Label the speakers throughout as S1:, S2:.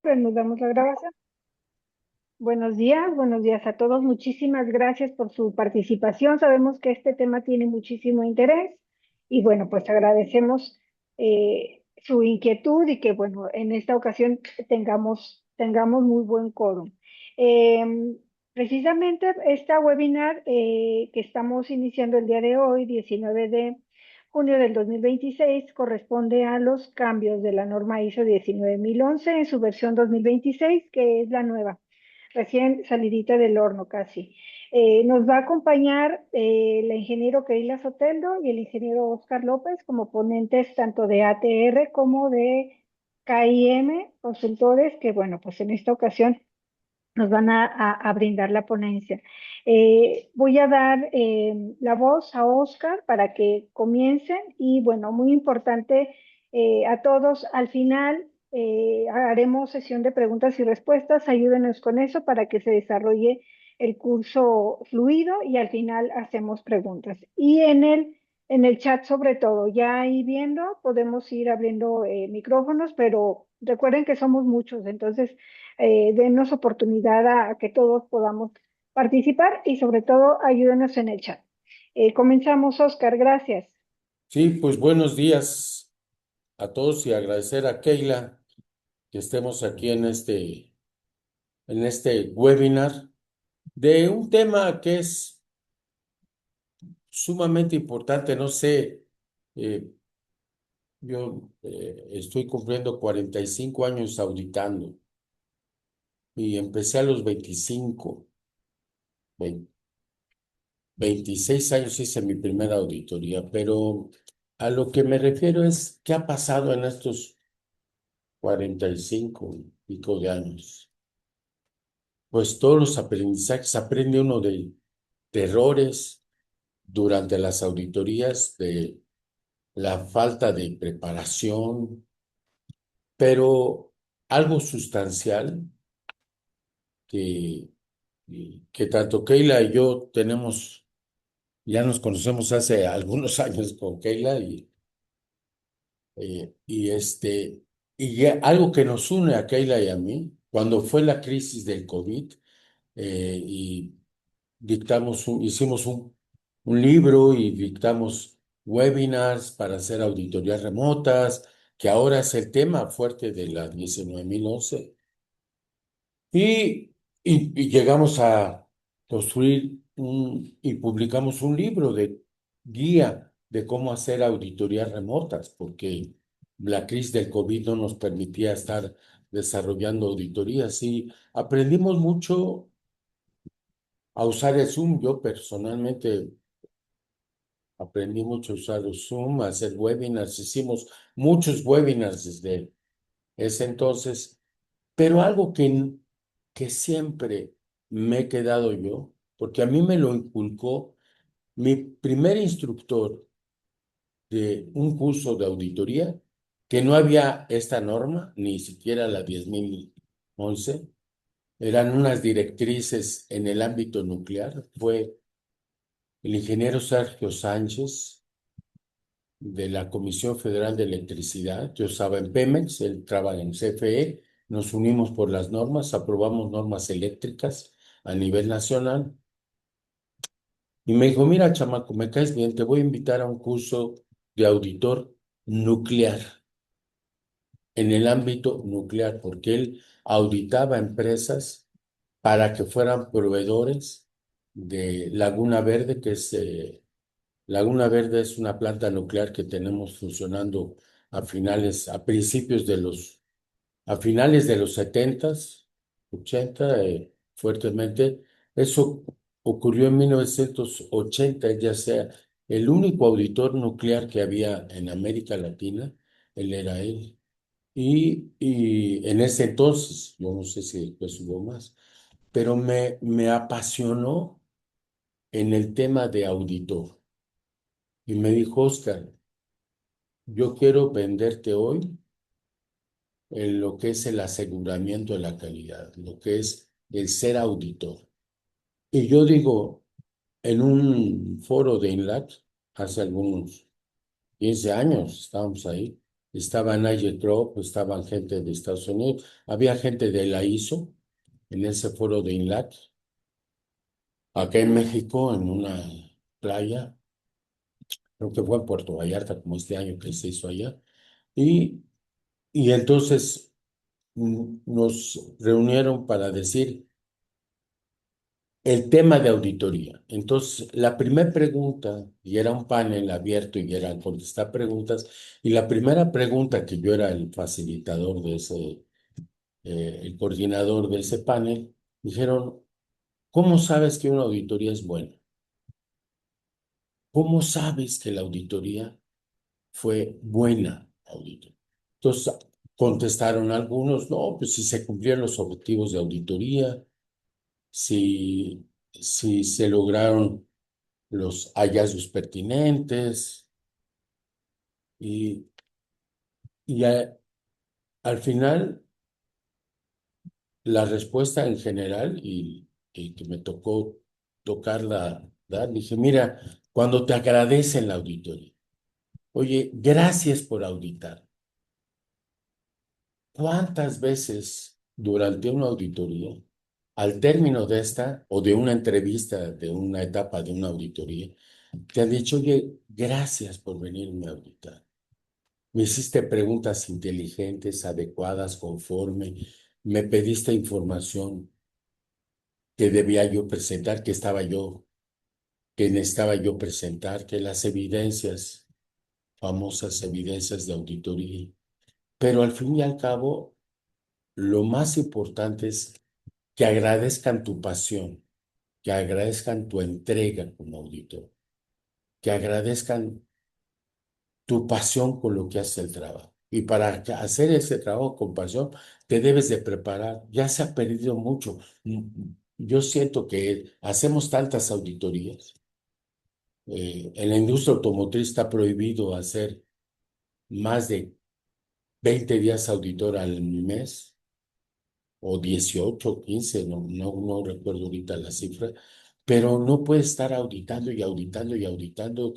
S1: Reanudamos la grabación. Buenos días a todos. Muchísimas gracias por su participación. Sabemos que este tema tiene muchísimo interés y bueno, pues agradecemos su inquietud y que bueno, en esta ocasión tengamos muy buen quórum. Precisamente esta webinar que estamos iniciando el día de hoy, 19 de junio del 2026, corresponde a los cambios de la norma ISO 19011 en su versión 2026, que es la nueva, recién salidita del horno casi. Nos va a acompañar el ingeniero Keila Soteldo y el ingeniero Oscar López como ponentes tanto de ATR como de KIM, consultores, que bueno, pues en esta ocasión nos van a brindar la ponencia. Voy a dar la voz a Oscar para que comiencen y bueno, muy importante a todos, al final haremos sesión de preguntas y respuestas, ayúdenos con eso para que se desarrolle el curso fluido y al final hacemos preguntas. Y en el chat sobre todo, ya ahí viendo, podemos ir abriendo micrófonos, pero recuerden que somos muchos, entonces denos oportunidad a que todos podamos participar y sobre todo ayúdenos en el chat. Comenzamos, Oscar, gracias.
S2: Sí, pues buenos días a todos y agradecer a Keila que estemos aquí en este webinar de un tema que es sumamente importante. No sé, eh, yo estoy cumpliendo 45 años auditando y empecé a los 25, 20 26 años hice mi primera auditoría, pero a lo que me refiero es qué ha pasado en estos 45 y pico de años. Pues todos los aprendizajes, aprende uno de errores durante las auditorías, de la falta de preparación, pero algo sustancial que, que tanto Keila y yo tenemos, ya nos conocemos hace algunos años con Keila algo que nos une a Keila y a mí, cuando fue la crisis del COVID, y hicimos un libro y dictamos webinars para hacer auditorías remotas, que ahora es el tema fuerte de la 19011. Y, y llegamos a construir y publicamos un libro de guía de cómo hacer auditorías remotas, porque la crisis del COVID no nos permitía estar desarrollando auditorías y aprendimos mucho a usar el Zoom. Yo personalmente aprendí mucho a usar el Zoom, a hacer webinars. Hicimos muchos webinars desde ese entonces, pero algo que siempre me he quedado yo, porque a mí me lo inculcó mi primer instructor de un curso de auditoría, que no había esta norma, ni siquiera la 10011, eran unas directrices en el ámbito nuclear. Fue el ingeniero Sergio Sánchez, de la Comisión Federal de Electricidad. Yo estaba en Pemex, él trabaja en CFE, nos unimos por las normas, aprobamos normas eléctricas a nivel nacional. Y me dijo, mira, chamaco, me caes bien, te voy a invitar a un curso de auditor nuclear, en el ámbito nuclear, porque él auditaba empresas para que fueran proveedores de Laguna Verde, Laguna Verde es una planta nuclear que tenemos funcionando a finales de los 70, 80, fuertemente. Eso ocurrió en 1980, ya sea el único auditor nuclear que había en América Latina, él era él. Y en ese entonces, yo no sé si después hubo más, pero me apasionó en el tema de auditor. Y me dijo, Oscar, yo quiero venderte hoy en lo que es el aseguramiento de la calidad, lo que es el ser auditor. Y yo digo, en un foro de INLAC, hace algunos 15 años estábamos ahí, estaba Nigel Crowe, estaban gente de Estados Unidos, había gente de la ISO en ese foro de INLAC, acá en México, en una playa, creo que fue en Puerto Vallarta, como este año que se hizo allá, y, y entonces nos reunieron para decir el tema de auditoría. Entonces, la primera pregunta, y era un panel abierto y eran contestar preguntas, y la primera pregunta que yo era el facilitador de ese, el coordinador de ese panel, dijeron, ¿cómo sabes que una auditoría es buena? ¿Cómo sabes que la auditoría fue buena auditoría? Entonces, contestaron algunos, no, pues si se cumplieron los objetivos de auditoría, si se lograron los hallazgos pertinentes y, al final la respuesta en general y que me tocó tocarla, dar, dije, mira, cuando te agradecen la auditoría, oye, gracias por auditar. ¿Cuántas veces durante una auditoría, al término de esta o de una entrevista, de una etapa de una auditoría, te han dicho, oye, gracias por venirme a auditar? Me hiciste preguntas inteligentes, adecuadas, conforme. Me pediste información que debía yo presentar, que necesitaba yo presentar, que las evidencias, famosas evidencias de auditoría. Pero al fin y al cabo, lo más importante es que agradezcan tu pasión, que agradezcan tu entrega como auditor, que agradezcan tu pasión con lo que hace el trabajo. Y para hacer ese trabajo con pasión, te debes de preparar. Ya se ha perdido mucho. Yo siento que hacemos tantas auditorías. En la industria automotriz está prohibido hacer más de 20 días auditor al mes, o 18 15 no recuerdo ahorita la cifra, pero no puede estar auditando y auditando y auditando.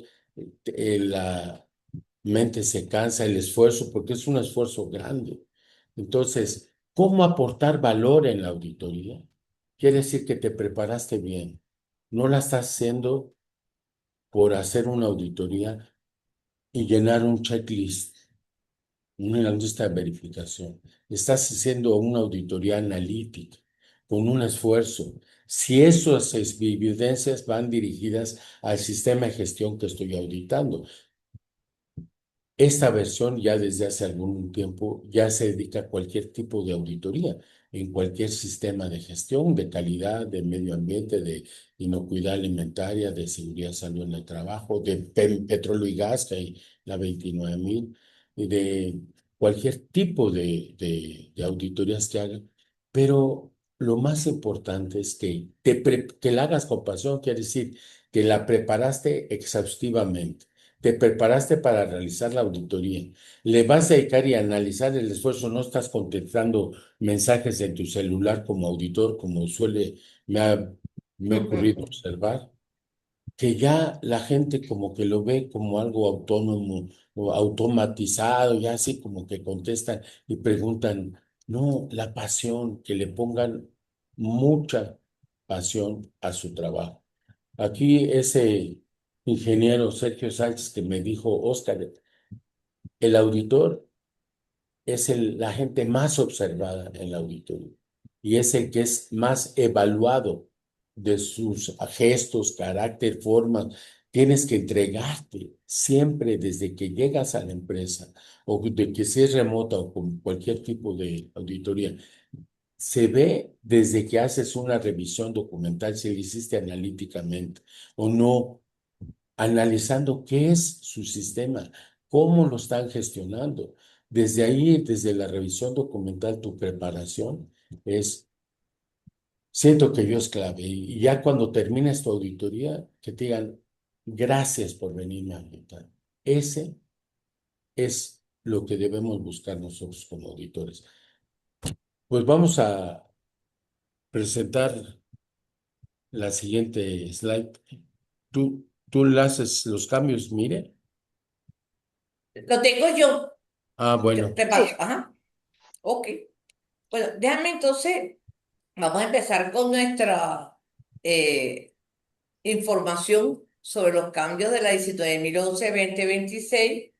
S2: La mente se cansa, el esfuerzo, porque es un esfuerzo grande. Entonces, ¿cómo aportar valor en la auditoría? Quiere decir que te preparaste bien. No la estás haciendo por hacer una auditoría y llenar un checklist, una lista de verificación. Estás haciendo una auditoría analítica con un esfuerzo. Si esas evidencias van dirigidas al sistema de gestión que estoy auditando, esta versión ya desde hace algún tiempo ya se dedica a cualquier tipo de auditoría en cualquier sistema de gestión, de calidad, de medio ambiente, de inocuidad alimentaria, de seguridad, salud en el trabajo, de petróleo y gas, que hay la 29.000, y de cualquier tipo de auditorías que hagan. Pero lo más importante es que la hagas con pasión, quiere decir que la preparaste exhaustivamente, te preparaste para realizar la auditoría, le vas a dedicar y a analizar el esfuerzo, no estás contestando mensajes en tu celular como auditor, como me ha ocurrido observar, que ya la gente como que lo ve como algo autónomo o automatizado, ya así como que contestan y preguntan, no, la pasión, que le pongan mucha pasión a su trabajo. Aquí ese ingeniero Sergio Sánchez que me dijo, Oscar, el auditor es la gente más observada en la auditoría y es el que es más evaluado de sus gestos, carácter, forma. Tienes que entregarte siempre desde que llegas a la empresa o de que si es remota o con cualquier tipo de auditoría. Se ve desde que haces una revisión documental si lo hiciste analíticamente o no, analizando qué es su sistema, cómo lo están gestionando. Desde ahí, desde la revisión documental, tu preparación es, siento que yo es clave. Y ya cuando termines tu auditoría, que te digan, gracias por venirme a auditar. Ese es lo que debemos buscar nosotros como auditores. Pues vamos a presentar la siguiente slide. Tú le haces los cambios, mire.
S3: Lo tengo yo.
S2: Ah, bueno.
S1: Sí,
S3: Ajá, ok. Bueno, déjame entonces, vamos a empezar con nuestra eh, información sobre los cambios de la 19.011-2026.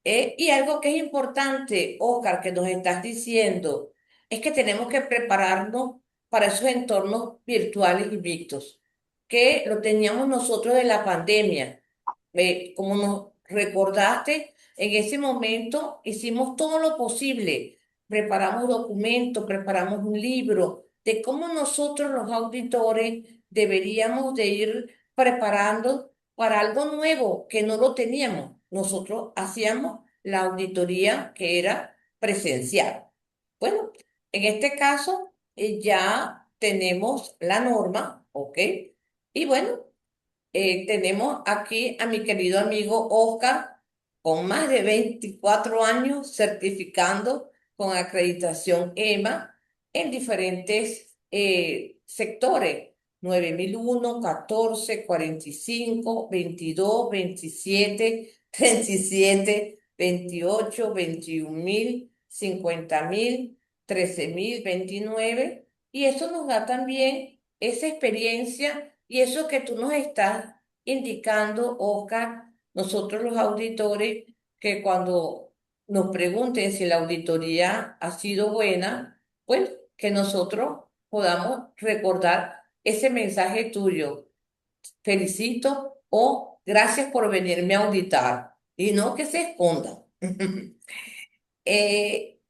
S3: Y algo que es importante, Oscar, que nos estás diciendo, es que tenemos que prepararnos para esos entornos virtuales y mixtos, que lo teníamos nosotros de la pandemia. Como nos recordaste, en ese momento hicimos todo lo posible. Preparamos documentos, preparamos un libro de cómo nosotros los auditores deberíamos de ir preparando para algo nuevo que no lo teníamos. Nosotros hacíamos la auditoría que era presencial. Bueno, en este caso ya tenemos la norma, ¿ok? Y bueno, tenemos aquí a mi querido amigo Oscar, con más de 24 años certificando con acreditación EMA en diferentes sectores: 9001, 14, 45, 22, 27, 37, 28, 21.000, 50.000, 13.000, 29. Y eso nos da también esa experiencia y eso que tú nos estás indicando, Oscar, nosotros los auditores, que cuando nos pregunten si la auditoría ha sido buena, pues que nosotros podamos recordar ese mensaje tuyo: felicito o gracias por venirme a auditar, y no que se escondan. Eh,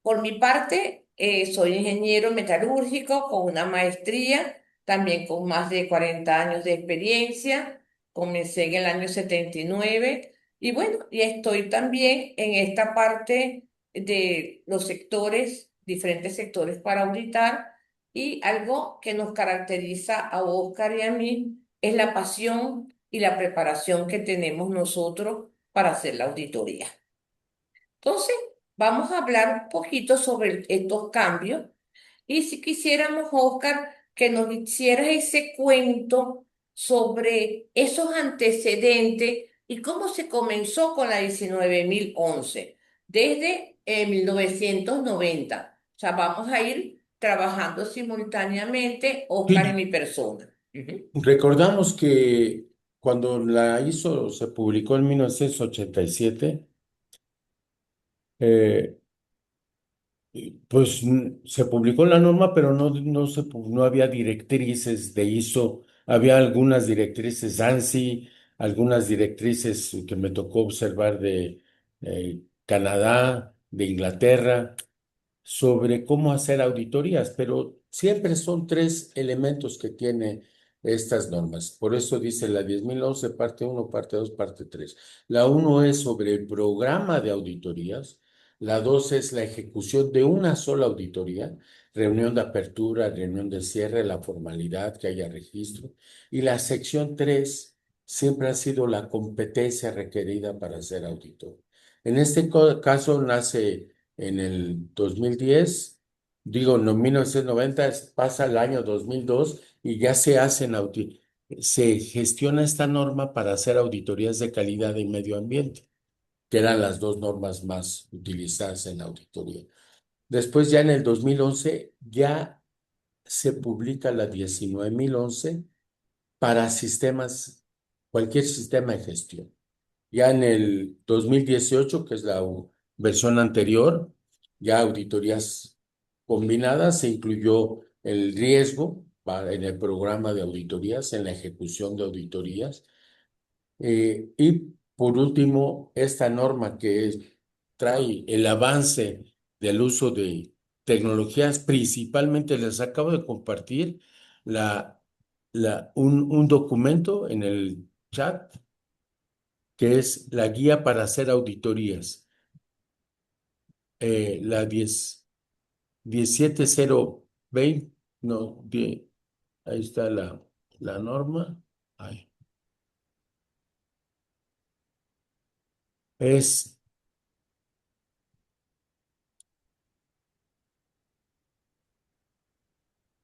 S3: por mi parte, soy ingeniero metalúrgico con una maestría, también con más de 40 años de experiencia. Comencé en el año 79 y bueno, y estoy también en esta parte de los sectores, diferentes sectores para auditar. Y algo que nos caracteriza a Oscar y a mí es la pasión y la preparación que tenemos nosotros para hacer la auditoría. Entonces, vamos a hablar un poquito sobre estos cambios. Y si quisiéramos, Oscar, que nos hicieras ese cuento sobre esos antecedentes y cómo se comenzó con la 19.011 desde 1990. O sea, vamos a ir trabajando simultáneamente, Oscar y
S2: Sí,
S3: mi persona. Ujú.
S2: recordamos que cuando la hizo, se publicó en 1987, eh, pues se publicó la norma, pero no había directrices de ISO. Había algunas directrices ANSI, algunas directrices que me tocó observar de Canadá, de Inglaterra, sobre cómo hacer auditorías, pero siempre son tres elementos que tiene estas normas. Por eso dice la 10.011 parte uno, parte 2, parte 3. La uno es sobre el programa de auditorías. La 2 es la ejecución de una sola auditoría, reunión de apertura, reunión de cierre, la formalidad, que haya registro. Y la sección 3 siempre ha sido la competencia requerida para ser auditor. En este caso nace en el 2010, digo, no, 1990, pasa el año 2002 y ya se gestiona esta norma para hacer auditorías de calidad y medio ambiente, que eran las dos normas más utilizadas en la auditoría. Después, ya en el 2011 ya se publica la 19.011 para sistemas, cualquier sistema de gestión. Ya en el 2018, que es la versión anterior, ya auditorías combinadas, se incluyó el riesgo en el programa de auditorías, en la ejecución de auditorías. Y por último, esta norma trae el avance del uso de tecnologías, principalmente les acabo de compartir un documento en el chat que es la guía para hacer auditorías, la 17020, no, ahí está la norma. Ay, es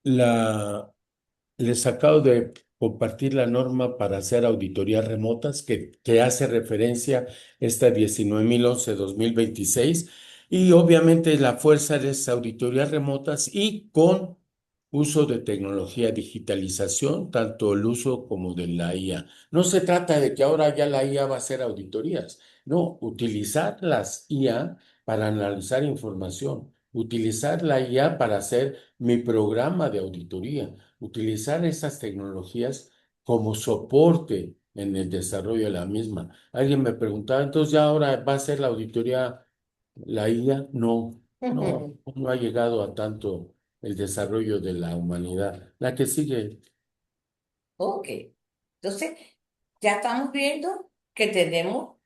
S2: la, les acabo de compartir la norma para hacer auditorías remotas que hace referencia esta 19.011-2026 y obviamente la fuerza de esas auditorías remotas y con uso de tecnología, digitalización, tanto el uso como de la IA. No se trata de que ahora ya la IA va a hacer auditorías, no, utilizar las IA para analizar información, utilizar la IA para hacer mi programa de auditoría, utilizar esas tecnologías como soporte en el desarrollo de la misma. Alguien me preguntaba, entonces ya ahora va a ser la auditoría la IA. No, no, no ha llegado a tanto el desarrollo de la humanidad. La que sigue.
S3: Ok. Entonces, ya estamos viendo que tenemos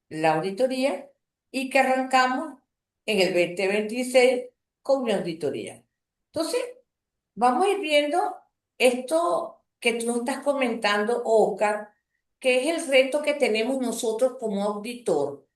S3: la auditoría y que arrancamos en el 2026 con una auditoría. Entonces, vamos a ir viendo esto que tú nos estás comentando, Oscar, que es el reto que tenemos nosotros como auditor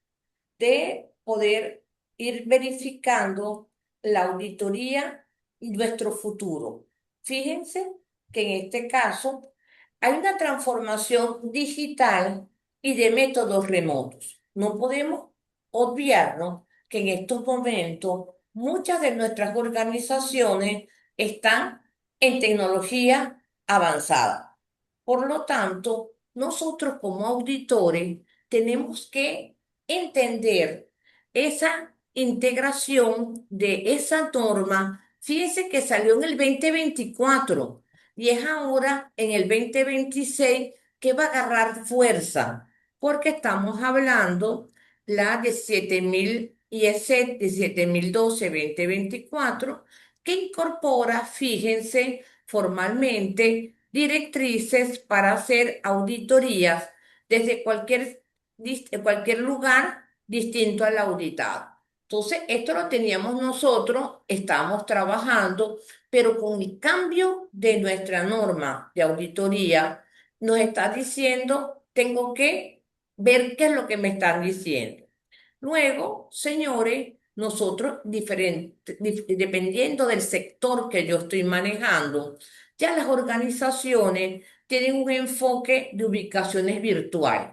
S3: de poder ir verificando la auditoría y nuestro futuro. Fíjense que en este caso hay una transformación digital y de métodos remotos. No podemos obviarnos que en estos momentos muchas de nuestras organizaciones están en tecnología avanzada. Por lo tanto, nosotros como auditores tenemos que entender esa integración de esa norma. Fíjense que salió en el 2024 y es ahora en el 2026 que va a agarrar fuerza, porque estamos hablando la 17.000 IEC 17.012-2024 que incorpora, fíjense, formalmente directrices para hacer auditorías desde cualquier lugar distinto al auditado. Entonces, esto lo teníamos nosotros, estábamos trabajando, pero con el cambio de nuestra norma de auditoría, nos está diciendo, tengo que ver qué es lo que me están diciendo. Luego, señores, nosotros, dependiendo del sector que yo estoy manejando, ya las organizaciones tienen un enfoque de ubicaciones virtuales.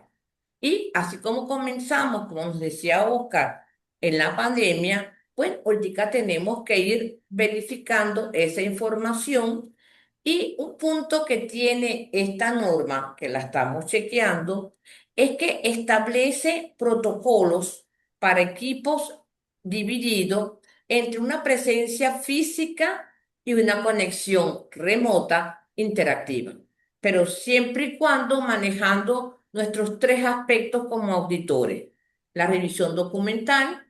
S3: Y así como comenzamos, como nos decía Oscar, en la pandemia, pues ahorita tenemos que ir verificando esa información. Y un punto que tiene esta norma, que la estamos chequeando, es que establece protocolos para equipos divididos entre una presencia física y una conexión remota interactiva, pero siempre y cuando manejando nuestros tres aspectos como auditores: la revisión documental,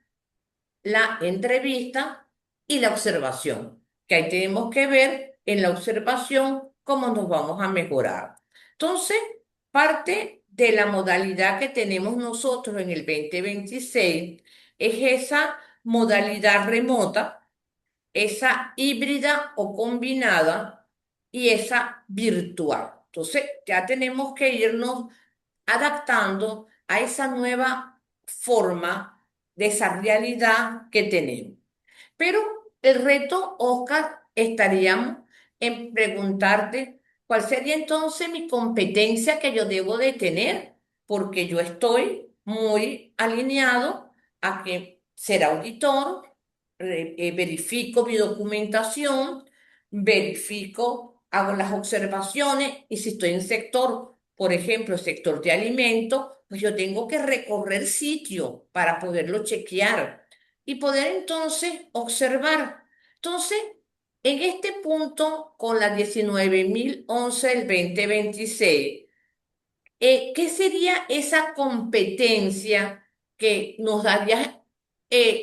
S3: la entrevista y la observación, que ahí tenemos que ver en la observación cómo nos vamos a mejorar. Entonces, parte de la modalidad que tenemos nosotros en el 2026 es esa modalidad remota, esa híbrida o combinada y esa virtual. Entonces, ya tenemos que irnos adaptando a esa nueva forma de esa realidad que tenemos. Pero el reto, Oscar, estaríamos en preguntarte cuál sería entonces mi competencia que yo debo de tener, porque yo estoy muy alineado a que ser auditor, verifico mi documentación, verifico, hago las observaciones y si estoy en sector, por ejemplo, sector de alimentos, pues yo tengo que recorrer sitio para poderlo chequear y poder entonces observar. Entonces, en este punto, con la 19.011 del 2026, ¿qué sería esa competencia que nos daría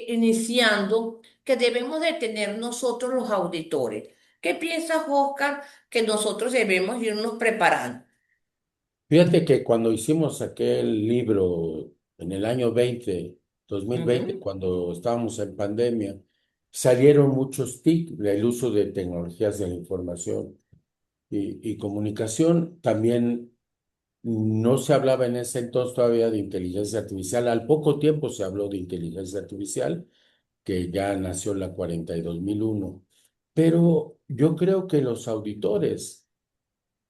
S3: iniciando que debemos de tener nosotros los auditores? ¿Qué piensas, Oscar, que nosotros debemos irnos preparando?
S2: Fíjate que cuando hicimos aquel libro en el año 2020,
S3: Ujú.
S2: cuando estábamos en pandemia, salieron muchos TIC del uso de tecnologías de la información y comunicación. También no se hablaba en ese entonces todavía de inteligencia artificial. Al poco tiempo se habló de inteligencia artificial, que ya nació la 42001. Pero yo creo que los auditores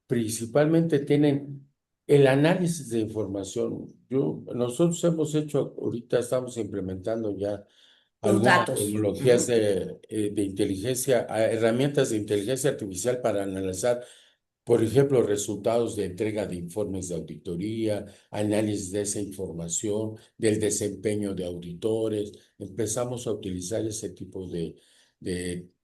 S2: principalmente tienen el análisis de información. Nosotros hemos hecho, ahorita estamos implementando ya
S3: Los
S2: algunas
S3: datos.
S2: tecnologías
S3: Ujú.
S2: de inteligencia, herramientas de inteligencia artificial para analizar, por ejemplo, resultados de entrega de informes de auditoría, análisis de esa información, del desempeño de auditores. Empezamos a utilizar ese tipo de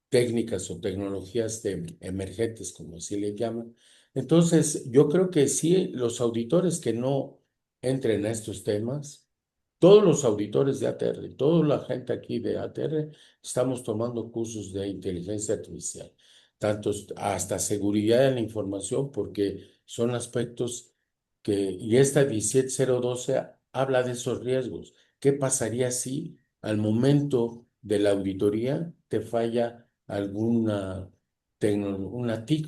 S2: técnicas o tecnologías emergentes, como así le llaman. Entonces, yo creo que sí, los auditores que no entren a estos temas, todos los auditores de ATR, toda la gente aquí de ATR, estamos tomando cursos de inteligencia artificial, tanto hasta seguridad de la información, porque son aspectos y esta 17012 habla de esos riesgos. ¿Qué pasaría si al momento de la auditoría te falla alguna una TIC,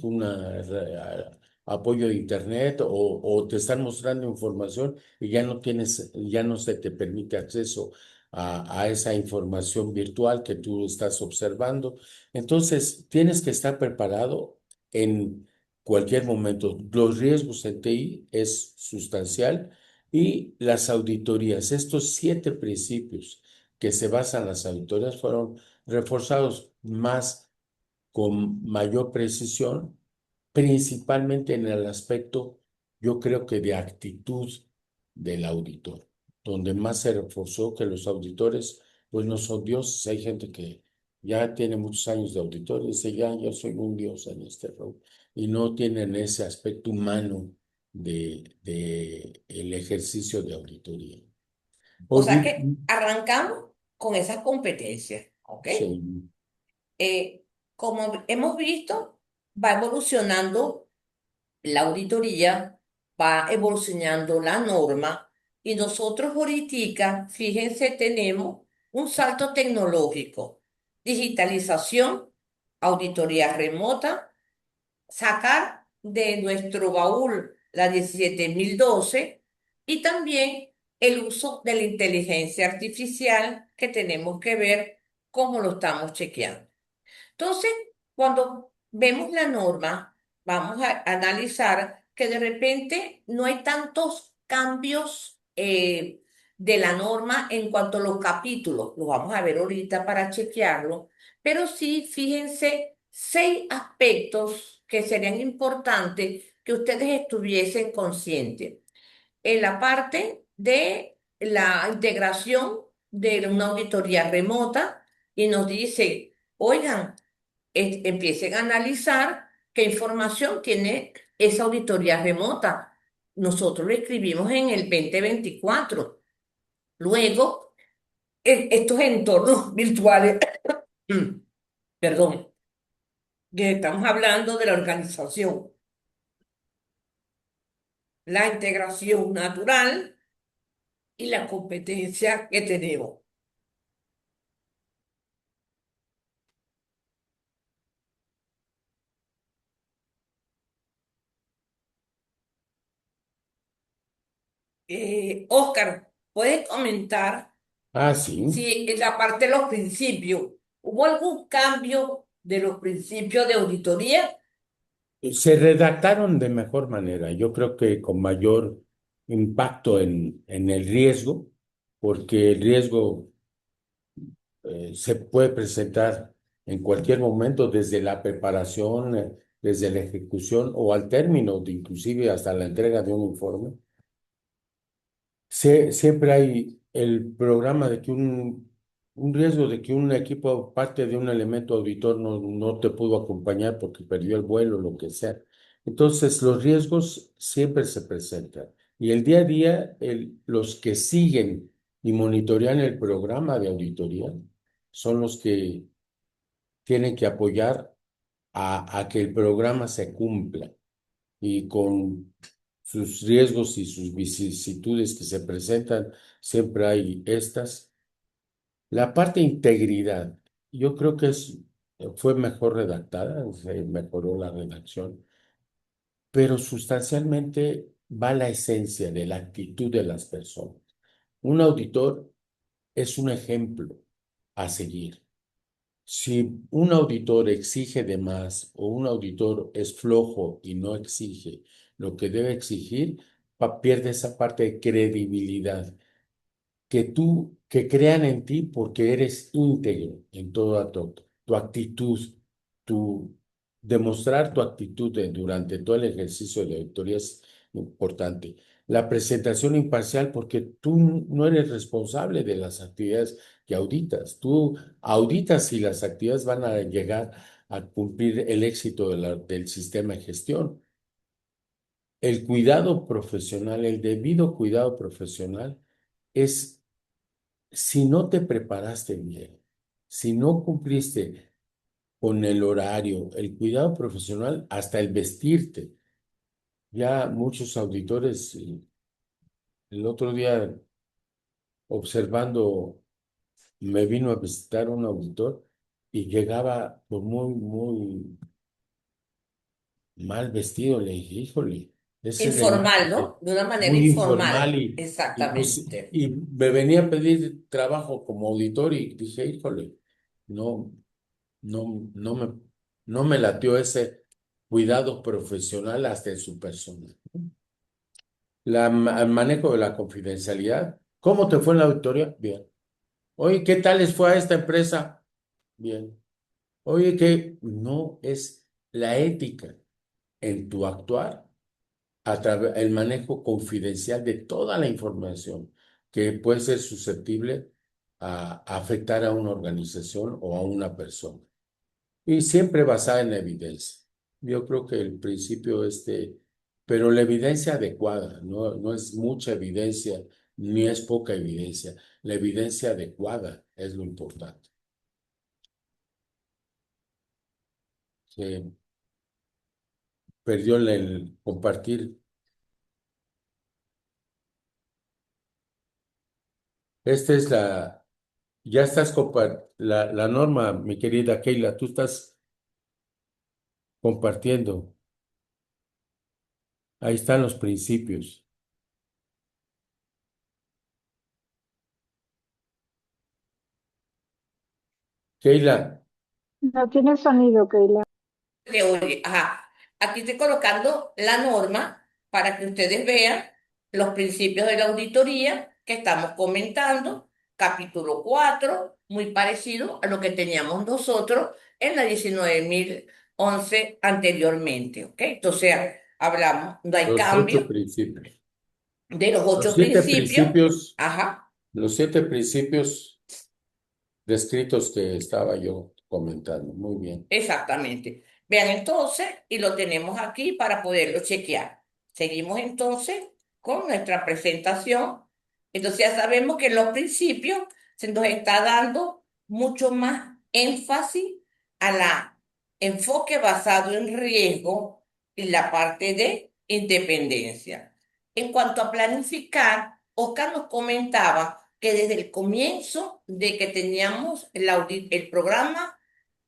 S2: apoyo de internet o te están mostrando información y ya no se te permite acceso a esa información virtual que tú estás observando? Entonces, tienes que estar preparado en cualquier momento. Los riesgos en TI es sustancial y las auditorías, estos 7 principios que se basan las auditorías fueron reforzados más con mayor precisión, principalmente en el aspecto, yo creo que de actitud del auditor, donde más se reforzó que los auditores, pues no son dioses. Hay gente que ya tiene muchos años de auditor y dice, ya, yo soy un dios en este rol, y no tienen ese aspecto humano de el ejercicio de auditoría.
S3: O
S2: Por
S3: sea
S2: vi-
S3: que arrancamos con esas competencias, ¿ok?
S2: sí,
S3: Como hemos visto, va evolucionando la auditoría, va evolucionando la norma y nosotros ahorita, fíjense, tenemos un salto tecnológico, digitalización, auditoría remota, sacar de nuestro baúl la 17012 y también el uso de la inteligencia artificial que tenemos que ver cómo lo estamos chequeando. Entonces, cuando vemos la norma, vamos a analizar que de repente no hay tantos cambios de la norma en cuanto a los capítulos. Lo vamos a ver ahorita para chequearlo, pero sí, fíjense, 6 aspectos que serían importantes que ustedes estuviesen conscientes. En la parte de la integración de una auditoría remota y nos dice, oigan, empiecen a analizar qué información tiene esa auditoría remota. Nosotros lo escribimos en el 2024. Luego, estos entornos virtuales, perdón, que estamos hablando de la organización, la integración natural y la competencia que tenemos. Oscar, ¿puedes comentar
S2: sí.
S3: si en la parte de los principios hubo algún cambio de los principios de auditoría?
S2: Se redactaron de mejor manera, yo creo que con mayor impacto en el riesgo, porque el riesgo se puede presentar en cualquier momento, desde la preparación, desde la ejecución o al término de inclusive hasta la entrega de un informe. Siempre hay el programa de que un riesgo de que un equipo, parte de un elemento auditor, no te pudo acompañar porque perdió el vuelo, lo que sea. Entonces, los riesgos siempre se presentan. Y el día a día, los que siguen y monitorean el programa de auditoría son los que tienen que apoyar a que el programa se cumpla y con sus riesgos y sus vicisitudes que se presentan, siempre hay estas. La parte de integridad, yo creo que fue mejor redactada, se mejoró la redacción, pero sustancialmente va la esencia de la actitud de las personas. Un auditor es un ejemplo a seguir. Si un auditor exige de más o un auditor es flojo y no exige lo que debe exigir, pierde esa parte de credibilidad. Que crean en ti porque eres íntegro en toda tu actitud, tu demostrar tu actitud durante todo el ejercicio de la auditoría es importante. La presentación imparcial porque tú no eres responsable de las actividades que auditas. Tú auditas si las actividades van a llegar a cumplir el éxito del sistema de gestión. El cuidado profesional, el debido cuidado profesional es si no te preparaste bien, si no cumpliste con el horario, el cuidado profesional, hasta el vestirte. Ya muchos auditores, el otro día observando, me vino a visitar un auditor y llegaba pues, muy, muy mal vestido. Le dije, híjole, esa es la
S3: Informal,
S2: imagen
S3: ¿no? De una manera
S2: muy
S3: informal.
S2: informal pues,
S3: Exactamente.
S2: y me venía a pedir trabajo como auditor y dije, híjole, no. No me, no me latió ese cuidado profesional hasta en su persona. El manejo de la confidencialidad. ¿Cómo te fue en la auditoría? Bien. Oye, ¿qué tal les fue a esta empresa? Bien. Oye, que no es la ética en tu actuar a través el manejo confidencial de toda la información que puede ser susceptible a afectar a una organización o a una persona. Y siempre basada en la evidencia. Yo creo que el principio pero la evidencia adecuada, no es mucha evidencia, ni es poca evidencia. La evidencia adecuada es lo importante. Se perdió el compartir. Esta es ya estás la norma, mi querida Keila, tú estás compartiendo. Ahí están los principios. Keila,
S1: No tiene sonido, Keila.
S3: Se oye, ajá. Aquí estoy colocando la norma para que ustedes vean los principios de la auditoría que estamos comentando, capítulo 4 muy parecido a lo que teníamos nosotros en la 19.011 anteriormente, ¿ok? Entonces, hablamos, no hay
S2: los ocho
S3: cambio
S2: principios.
S3: de los
S2: Los
S3: 8
S2: siete
S3: principios,
S2: principios.
S3: ajá.
S2: Los 7 principios descritos que estaba yo comentando. Muy bien.
S3: Exactamente. Vean entonces, y lo tenemos aquí para poderlo chequear. Seguimos entonces con nuestra presentación. Entonces ya sabemos que en los principios se nos está dando mucho más énfasis a la enfoque basado en riesgo y la parte de independencia. En cuanto a planificar, Oscar nos comentaba que desde el comienzo de que teníamos el programa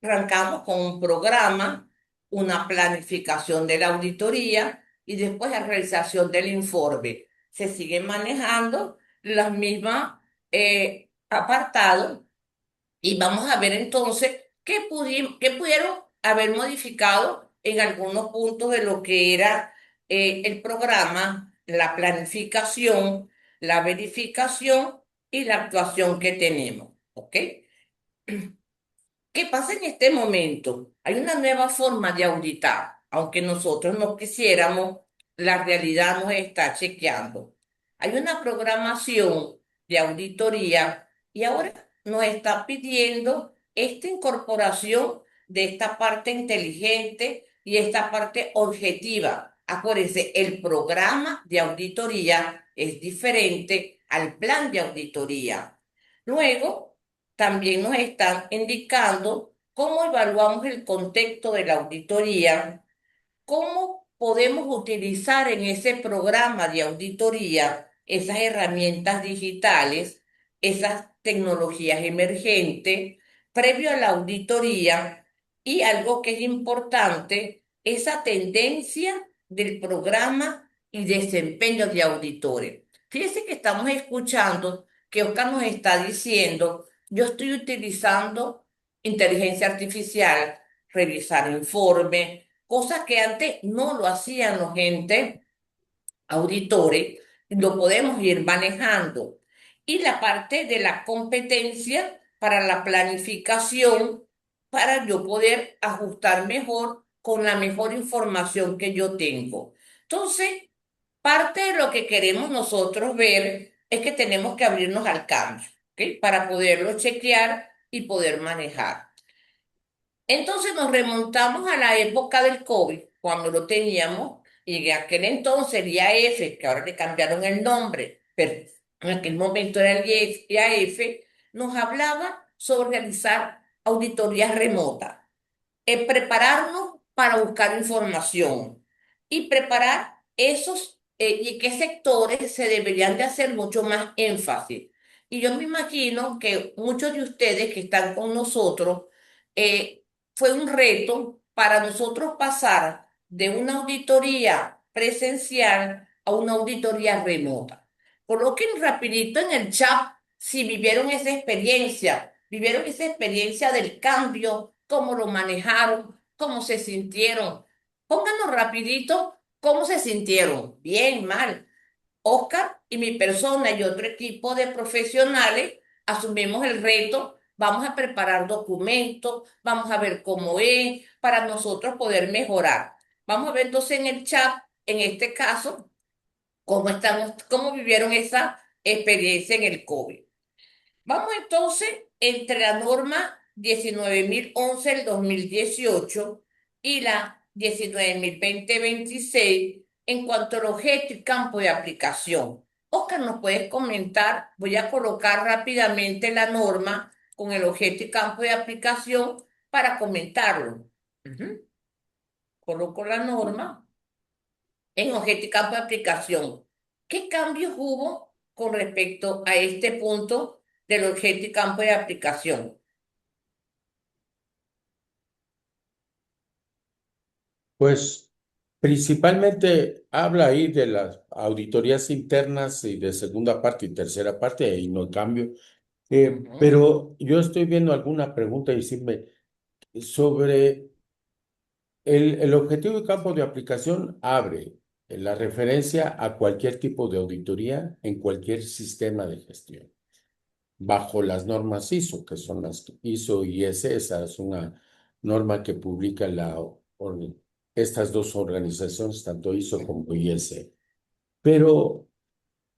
S3: arrancamos con un programa, una planificación de la auditoría y después la realización del informe. Se siguen manejando las mismas apartados y vamos a ver entonces qué pudieron haber modificado en algunos puntos de lo que era el programa, la planificación, la verificación y la actuación que tenemos. ¿Ok? ¿Qué pasa en este momento? Hay una nueva forma de auditar. Aunque nosotros no quisiéramos, la realidad nos está chequeando. Hay una programación de auditoría y ahora nos está pidiendo esta incorporación de esta parte inteligente y esta parte objetiva. Acuérdense, el programa de auditoría es diferente al plan de auditoría. Luego, también nos están indicando cómo evaluamos el contexto de la auditoría, cómo podemos utilizar en ese programa de auditoría esas herramientas digitales, esas tecnologías emergentes, previo a la auditoría y algo que es importante, esa tendencia del programa y desempeño de auditores. Fíjense que estamos escuchando que Oscar nos está diciendo, yo estoy utilizando inteligencia artificial, revisar informes, cosas que antes no lo hacían los gente auditores, lo podemos ir manejando. Y la parte de la competencia para la planificación, para yo poder ajustar mejor con la mejor información que yo tengo. Entonces, parte de lo que queremos nosotros ver es que tenemos que abrirnos al cambio, ¿ok? Para poderlo chequear y poder manejar. Entonces nos remontamos a la época del COVID, cuando lo teníamos, y en aquel entonces el IAF, que ahora le cambiaron el nombre, pero en aquel momento era el IAF, nos hablaba sobre realizar auditorías remotas, prepararnos para buscar información y preparar esos y qué sectores se deberían de hacer mucho más énfasis. Y yo me imagino que muchos de ustedes que están con nosotros, fue un reto para nosotros pasar de una auditoría presencial a una auditoría remota. Coloquen rapidito en el chat si vivieron esa experiencia del cambio, cómo lo manejaron, cómo se sintieron. Pónganos rapidito cómo se sintieron, bien, mal. Oscar y mi persona y otro equipo de profesionales asumimos el reto. Vamos a preparar documentos, vamos a ver cómo es, para nosotros poder mejorar. Vamos a ver entonces en el chat, en este caso, cómo vivieron esa experiencia en el COVID. Vamos entonces entre la norma 19.011 del 2018 y la 19.020-26 en cuanto al objeto y campo de aplicación. Oscar, ¿nos puedes comentar? Voy a colocar rápidamente la norma con el objeto y campo de aplicación para comentarlo. Ujú. Coloco la norma en objeto y campo de aplicación. ¿Qué cambios hubo con respecto a este punto del objeto y campo de aplicación?
S2: Pues principalmente habla ahí de las auditorías internas y de segunda parte y tercera parte, y no cambio.
S3: Ujú.
S2: Pero yo estoy viendo alguna pregunta y decirme sobre el objetivo y campo de aplicación abre la referencia a cualquier tipo de auditoría en cualquier sistema de gestión, bajo las normas ISO, que son las ISO y IS. Esa es una norma que publica estas dos organizaciones, tanto ISO como IS. Pero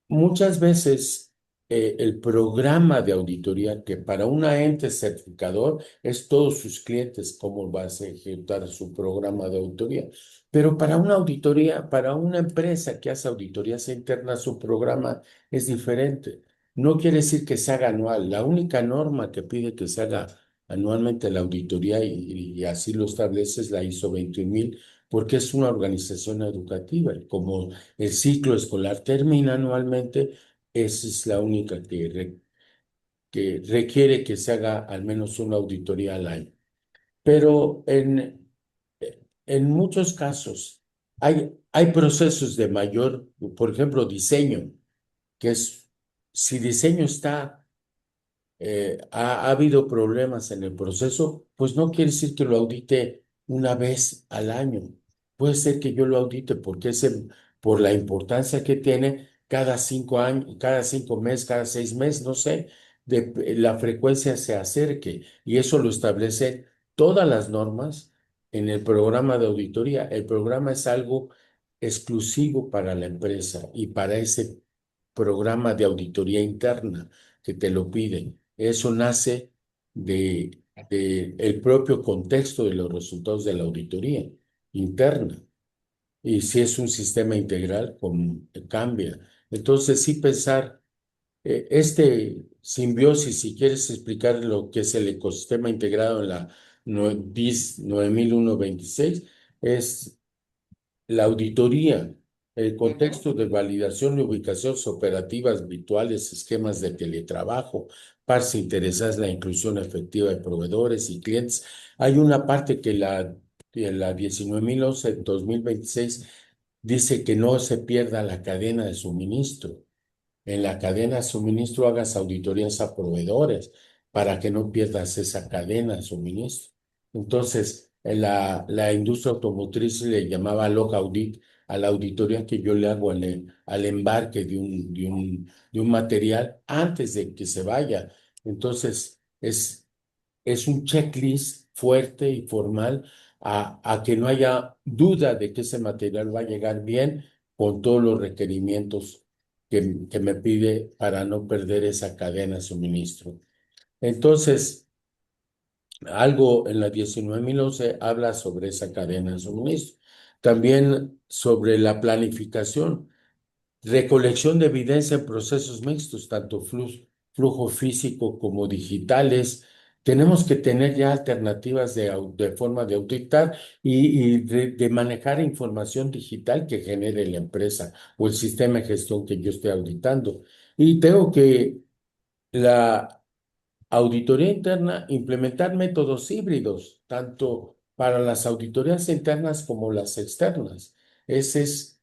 S2: muchas veces el programa de auditoría, que para un ente certificador es todos sus clientes cómo va a ejecutar su programa de auditoría, pero para una auditoría, para una empresa que hace auditorías internas, su programa es diferente. No quiere decir que se haga anual. La única norma que pide que se haga anualmente la auditoría, y así lo establece, es la ISO 21000, porque es una organización educativa. Y como el ciclo escolar termina anualmente, esa es la única que requiere que se haga al menos una auditoría al año. Pero en muchos casos hay procesos de mayor, por ejemplo, diseño, que es, si diseño está ha habido problemas en el proceso, pues no quiere decir que lo audite una vez al año. Puede ser que yo lo audite porque por la importancia que tiene cada 5 años, cada 5 meses, cada 6 meses, no sé, la frecuencia se acerque. Y eso lo establecen todas las normas en el programa de auditoría. El programa es algo exclusivo para la empresa y para ese programa de auditoría interna que te lo piden. Eso nace de el propio contexto de los resultados de la auditoría interna. Y si es un sistema integral, cambia. Entonces, sí pensar, este simbiosis, si quieres explicar lo que es el ecosistema integrado en la DIS 9126, es la auditoría, el
S3: Ujú.
S2: contexto de validación y ubicaciones operativas virtuales, esquemas de teletrabajo, partes interesadas en la inclusión efectiva de proveedores y clientes. Hay una parte que la 19.011 2026 dice que no se pierda la cadena de suministro. En la cadena de suministro hagas auditorías a proveedores, para que no pierdas esa cadena de suministro. Entonces, la industria automotriz le llamaba log audit a la auditoría que yo le hago al embarque de un material antes de que se vaya. Entonces, es un checklist fuerte y formal a que no haya duda de que ese material va a llegar bien con todos los requerimientos que me pide para no perder esa cadena de suministro. Entonces, algo en la 19.011 habla sobre esa cadena de suministro. También sobre la planificación. Recolección de evidencia en procesos mixtos, tanto flujo físico como digitales. Tenemos que tener ya alternativas de forma de auditar y de manejar información digital que genere la empresa o el sistema de gestión que yo esté auditando. Y tengo que la auditoría interna, implementar métodos híbridos, tanto para las auditorías internas como las externas. Ese es,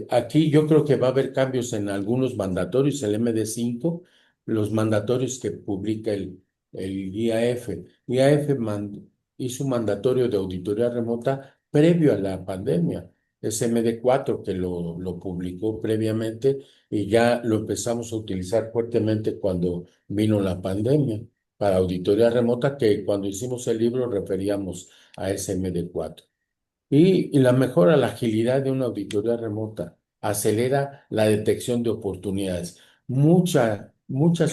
S2: aquí yo creo que va a haber cambios en algunos mandatorios, el MD5, los mandatorios que publica el IAF. IAF hizo un mandatorio de auditoría remota previo a la pandemia. Es MD4 que lo publicó previamente y ya lo empezamos a utilizar fuertemente cuando vino la pandemia para auditoría remota, que cuando hicimos el libro referíamos a SMD4. Y la mejora la agilidad de una auditoría remota, acelera la detección de oportunidades. Muchas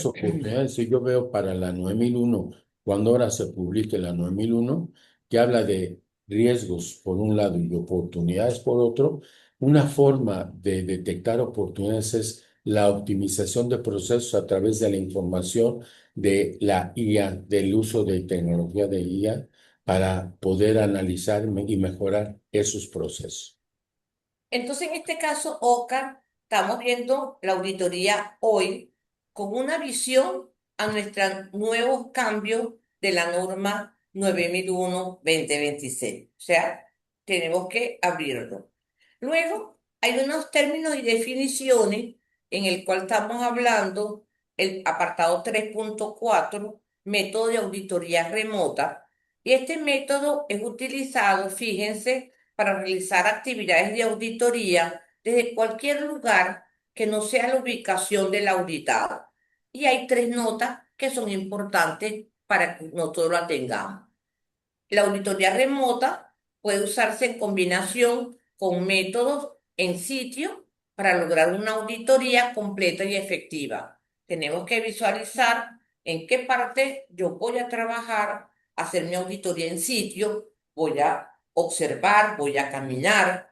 S2: oportunidades, y yo veo para la 9001, cuando ahora se publique la 9001, que habla de riesgos por un lado y oportunidades por otro, una forma de detectar oportunidades es la optimización de procesos a través de la información de la IA, del uso de tecnología de IA para poder analizar y mejorar esos procesos.
S3: Entonces, en este caso, Oscar, estamos viendo la auditoría hoy con una visión a nuestros nuevos cambios de la norma 9001-2026. O sea, tenemos que abrirlo. Luego, hay unos términos y definiciones en el cual estamos hablando el apartado 3.4, método de auditoría remota. Y este método es utilizado, fíjense, para realizar actividades de auditoría desde cualquier lugar que no sea la ubicación del auditado. Y hay tres notas que son importantes para que nosotros la tengamos. La auditoría remota puede usarse en combinación con métodos en sitio para lograr una auditoría completa y efectiva. Tenemos que visualizar en qué parte yo voy a trabajar, hacer mi auditoría en sitio, voy a observar, voy a caminar,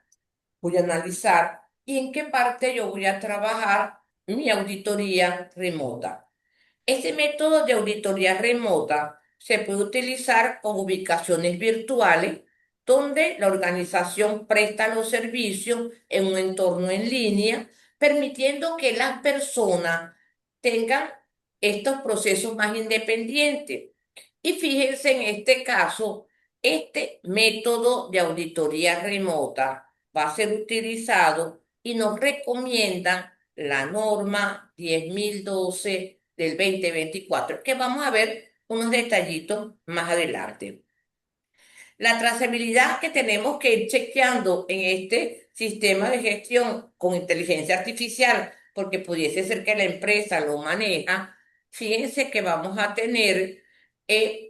S3: voy a analizar y en qué parte yo voy a trabajar mi auditoría remota. Este método de auditoría remota se puede utilizar con ubicaciones virtuales donde la organización presta los servicios en un entorno en línea, permitiendo que las personas tengan estos procesos más independientes. Y fíjense en este caso, este método de auditoría remota va a ser utilizado y nos recomiendan la norma 10.012 del 2024, que vamos a ver unos detallitos más adelante. La trazabilidad que tenemos que ir chequeando en este sistema de gestión con inteligencia artificial, porque pudiese ser que la empresa lo maneja, fíjense que vamos a tener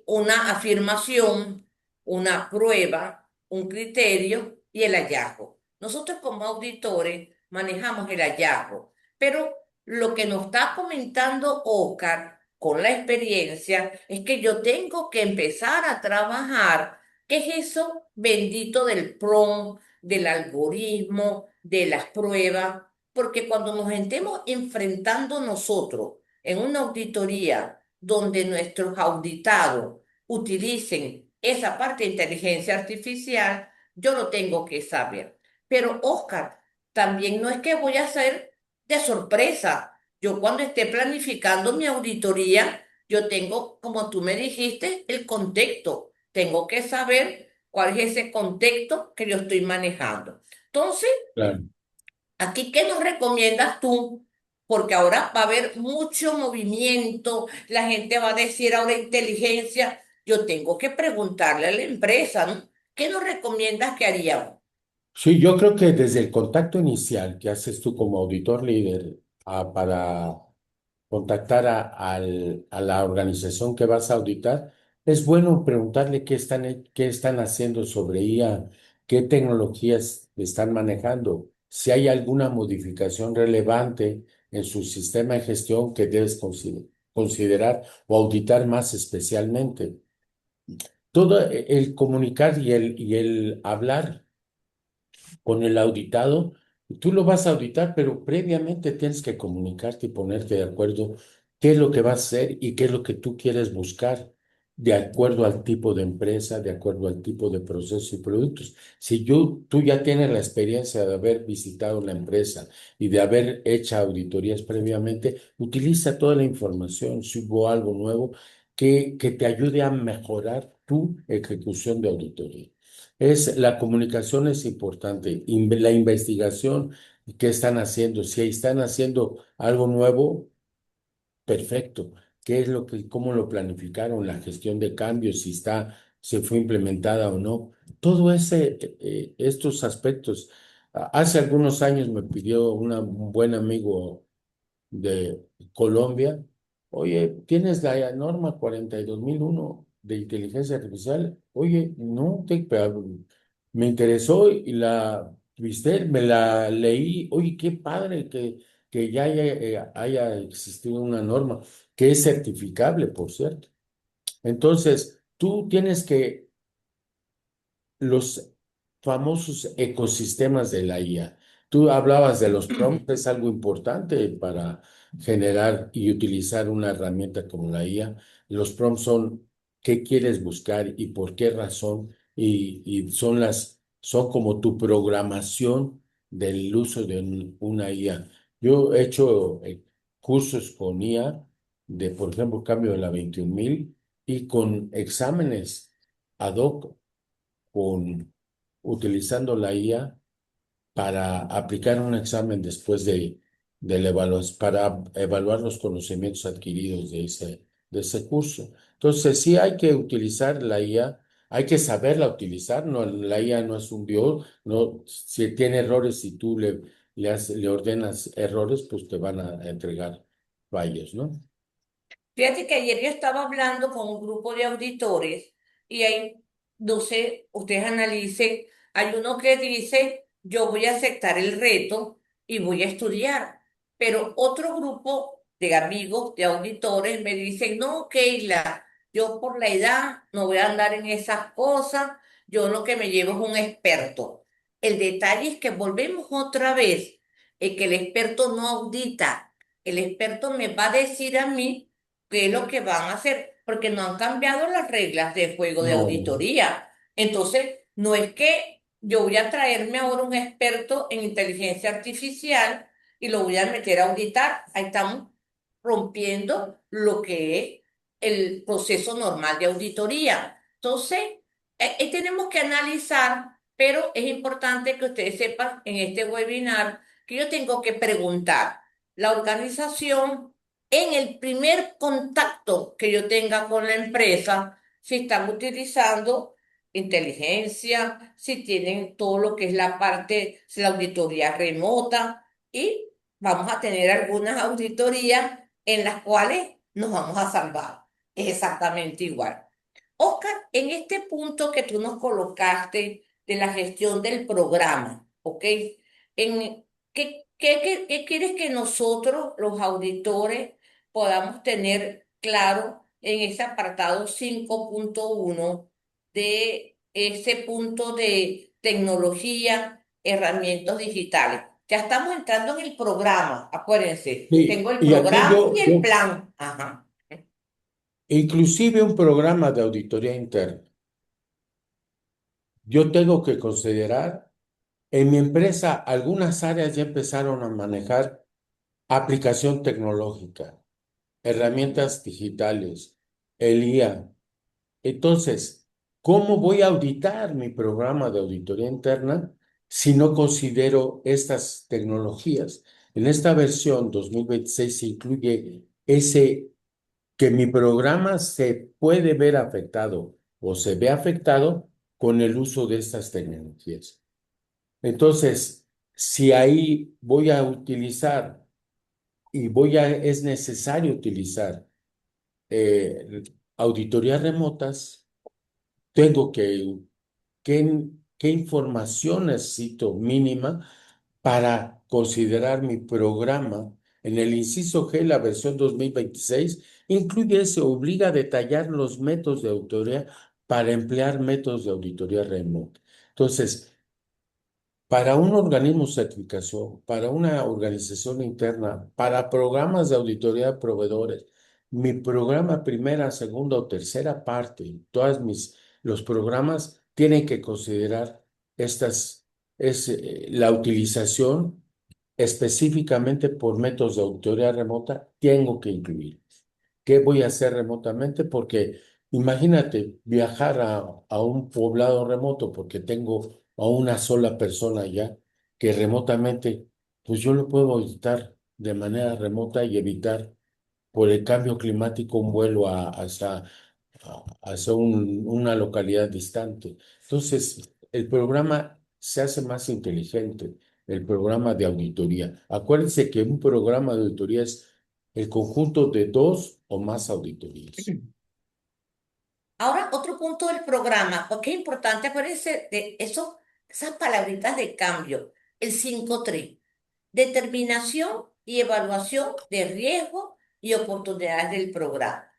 S3: una afirmación, una prueba, un criterio y el hallazgo. Nosotros como auditores manejamos el hallazgo, pero lo que nos está comentando Oscar con la experiencia es que yo tengo que empezar a trabajar. ¿Qué es eso bendito del PROM, del algoritmo, de las pruebas? Porque cuando nos estemos enfrentando nosotros en una auditoría donde nuestros auditados utilicen esa parte de inteligencia artificial, yo lo tengo que saber. Pero Oscar, también no es que voy a hacer de sorpresa. Yo cuando esté planificando mi auditoría, yo tengo, como tú me dijiste, el contexto. Tengo que saber cuál es ese contexto que yo estoy manejando. Entonces,
S2: Claro.
S3: aquí, ¿qué nos recomiendas tú porque ahora va a haber mucho movimiento, la gente va a decir ahora inteligencia. Yo tengo que preguntarle a la empresa, ¿no? ¿Qué nos recomiendas que haríamos?
S2: Sí, yo creo que desde el contacto inicial que haces tú como auditor líder para contactar a la organización que vas a auditar, es bueno preguntarle qué están haciendo sobre IA, qué tecnologías están manejando, si hay alguna modificación relevante en su sistema de gestión que debes considerar o auditar más especialmente. Todo el comunicar y el hablar con el auditado, tú lo vas a auditar, pero previamente tienes que comunicarte y ponerte de acuerdo qué es lo que vas a hacer y qué es lo que tú quieres buscar, de acuerdo al tipo de empresa, de acuerdo al tipo de procesos y productos. Si tú ya tienes la experiencia de haber visitado la empresa y de haber hecho auditorías previamente, utiliza toda la información, si hubo algo nuevo, que te ayude a mejorar tu ejecución de auditoría. La comunicación es importante, la investigación, qué están haciendo, si están haciendo algo nuevo, perfecto. ¿Qué es cómo lo planificaron, la gestión de cambios, si se fue implementada o no? Todo estos aspectos. Hace algunos años me pidió un buen amigo de Colombia. Oye, ¿tienes la norma 42001 de inteligencia artificial? Oye, no, pero me interesó y viste, me la leí. Oye, qué padre que ya haya existido una norma que es certificable, por cierto. Entonces, tú tienes que los famosos ecosistemas de la IA. Tú hablabas de los prompts, es algo importante para generar y utilizar una herramienta como la IA. Los prompts son qué quieres buscar y por qué razón, y son como tu programación del uso de una IA. Yo he hecho cursos con IA de, por ejemplo, cambio de la 21000 y con exámenes ad hoc utilizando la IA para aplicar un examen después de la evaluación, para evaluar los conocimientos adquiridos de ese curso. Entonces, sí hay que utilizar la IA, hay que saberla utilizar, no, la IA no es un Dios, no, si tiene errores y tú le ordenas errores, pues te van a entregar fallos, ¿no?
S3: Fíjate que ayer yo estaba hablando con un grupo de auditores y hay, no sé, ustedes analicen, hay uno que dice, yo voy a aceptar el reto y voy a estudiar, pero otro grupo de amigos, de auditores, me dicen, no, Keila, yo por la edad no voy a andar en esas cosas, yo lo que me llevo es un experto. El detalle es que volvemos otra vez, que el experto no audita, el experto me va a decir a mí qué es lo que van a hacer, porque no han cambiado las reglas de juego de
S2: No,
S3: auditoría. Entonces, no es que yo voy a traerme ahora un experto en inteligencia artificial y lo voy a meter a auditar. Ahí estamos rompiendo lo que es el proceso normal de auditoría. Entonces, tenemos que analizar, pero es importante que ustedes sepan en este webinar que yo tengo que preguntar. La organización en el primer contacto que yo tenga con la empresa, si están utilizando inteligencia, si tienen todo lo que es la parte, la auditoría remota y vamos a tener algunas auditorías en las cuales nos vamos a salvar. Es exactamente igual. Oscar, en este punto que tú nos colocaste de la gestión del programa, ¿ok? ¿Qué quieres que nosotros, los auditores, podamos tener claro en ese apartado 5.1 de ese punto de tecnología, herramientas digitales? Ya estamos entrando en el programa, acuérdense.
S2: sí,
S3: Tengo el
S2: y aquí
S3: programa y
S2: yo,
S3: el
S2: yo,
S3: plan. Ajá.
S2: inclusive un programa de auditoría interna. Yo tengo que considerar, en mi empresa, algunas áreas ya empezaron a manejar aplicación tecnológica, herramientas digitales, el IA. Entonces, ¿cómo voy a auditar mi programa de auditoría interna si no considero estas tecnologías? En esta versión 2026 se incluye ese que mi programa se puede ver afectado o se ve afectado con el uso de estas tecnologías. Entonces, si ahí voy a utilizar es necesario utilizar eh, auditorías remotas, tengo qué información necesito mínima para considerar mi programa. En el inciso G, la versión 2026 incluye se obliga a detallar los métodos de auditoría para emplear métodos de auditoría remota. Entonces, para un organismo de certificación, para una organización interna, para programas de auditoría de proveedores, mi programa primera, segunda o tercera parte, los programas tienen que considerar la utilización específicamente por métodos de auditoría remota, tengo que incluir. ¿Qué voy a hacer remotamente? Porque imagínate viajar a un poblado remoto porque tengo a una sola persona ya que remotamente, pues yo lo puedo visitar de manera remota y evitar por el cambio climático un vuelo hacia una localidad distante. Entonces, el programa se hace más inteligente, el programa de auditoría. Acuérdense que un programa de auditoría es el conjunto de dos o más auditorías.
S3: Ahora, otro punto del programa, porque es importante, acuérdense de eso, esas palabritas de cambio, el 5-3, determinación y evaluación de riesgo y oportunidades del programa.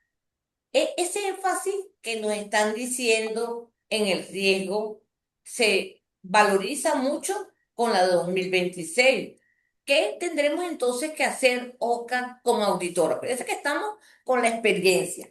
S3: Ese énfasis que nos están diciendo en el riesgo se valoriza mucho con la de 2026. ¿Qué tendremos entonces que hacer OCA como auditora? Parece que estamos con la experiencia.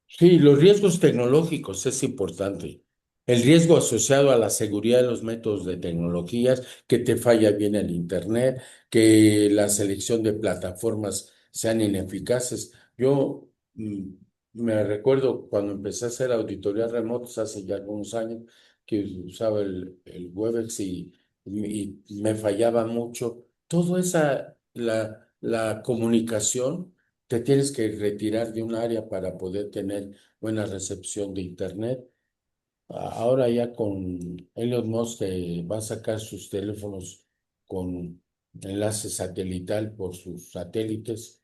S2: Sí, los riesgos tecnológicos es importante. El riesgo asociado a la seguridad de los métodos de tecnologías, que te falla bien el Internet, que la selección de plataformas sean ineficaces. Yo me recuerdo cuando empecé a hacer auditorías remotas hace ya algunos años, que usaba el Webex y me fallaba mucho. Todo la comunicación te tienes que retirar de un área para poder tener buena recepción de Internet. Ahora ya con Elon Musk va a sacar sus teléfonos con enlace satelital por sus satélites,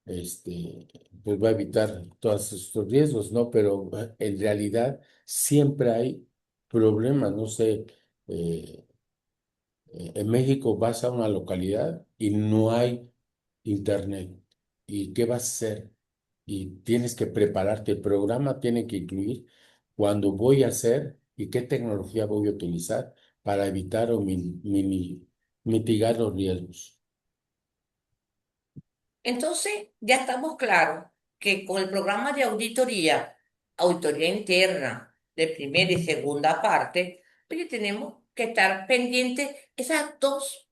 S2: este, pues va a evitar todos estos riesgos, ¿no? Pero en realidad siempre hay problemas, no sé, eh, en México vas a una localidad y no hay internet. ¿Y qué vas a hacer? Y tienes que prepararte. El programa tiene que incluir cuándo voy a hacer y qué tecnología voy a utilizar para evitar o mitigar los riesgos.
S3: Entonces, ya estamos claros que con el programa de auditoría, auditoría interna de primera y segunda parte, oye, tenemos que estar pendientes esas dos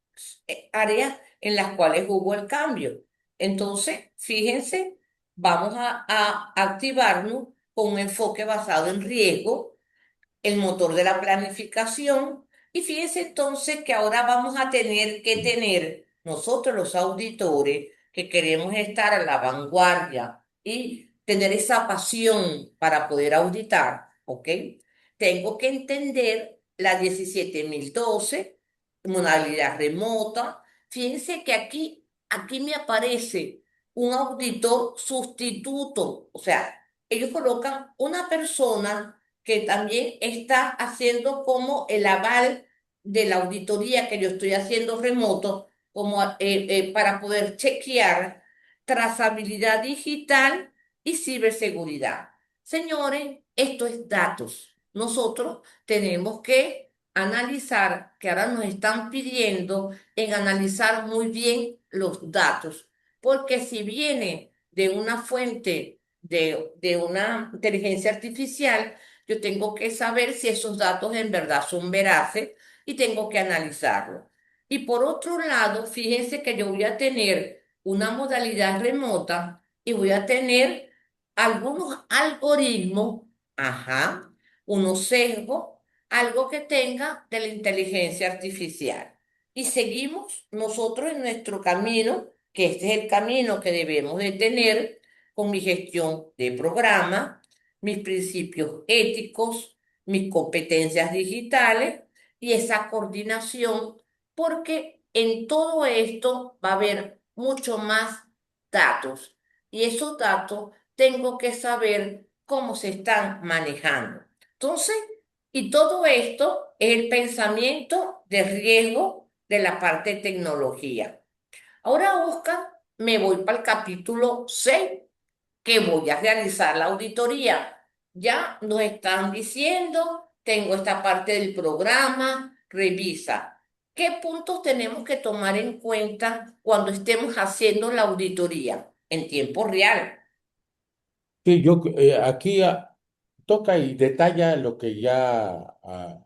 S3: áreas en las cuales hubo el cambio. Entonces, fíjense, vamos a activarnos con un enfoque basado en riesgo, el motor de la planificación. Y fíjense entonces que ahora vamos a tener que tener nosotros los auditores que queremos estar a la vanguardia y tener esa pasión para poder auditar, ¿ok? Tengo que entender la 17012, modalidad remota. Fíjense que aquí me aparece un auditor sustituto, o sea, ellos colocan una persona que también está haciendo como el aval de la auditoría que yo estoy haciendo remoto, como para poder chequear trazabilidad digital y ciberseguridad. Señores, esto es datos. Nosotros tenemos que analizar, que ahora nos están pidiendo en analizar muy bien los datos, porque si viene de una fuente de una inteligencia artificial, yo tengo que saber si esos datos en verdad son veraces y tengo que analizarlos. Y por otro lado, fíjense que yo voy a tener una modalidad remota y voy a tener algunos algoritmos, unos sesgos, algo que tenga de la inteligencia artificial. y seguimos nosotros en nuestro camino, que este es el camino que debemos de tener con mi gestión de programa, mis principios éticos, mis competencias digitales y esa coordinación, porque en todo esto va a haber mucho más datos y esos datos tengo que saber cómo se están manejando. Entonces, y todo esto es el pensamiento de riesgo de la parte de tecnología. Ahora, Oscar, me voy para el capítulo 6 que voy a realizar la auditoría. Ya nos están diciendo, tengo esta parte del programa, revisa. ¿Qué puntos tenemos que tomar en cuenta cuando estemos haciendo la auditoría en tiempo real?
S2: Sí, yo aquí toca y detalla lo que ya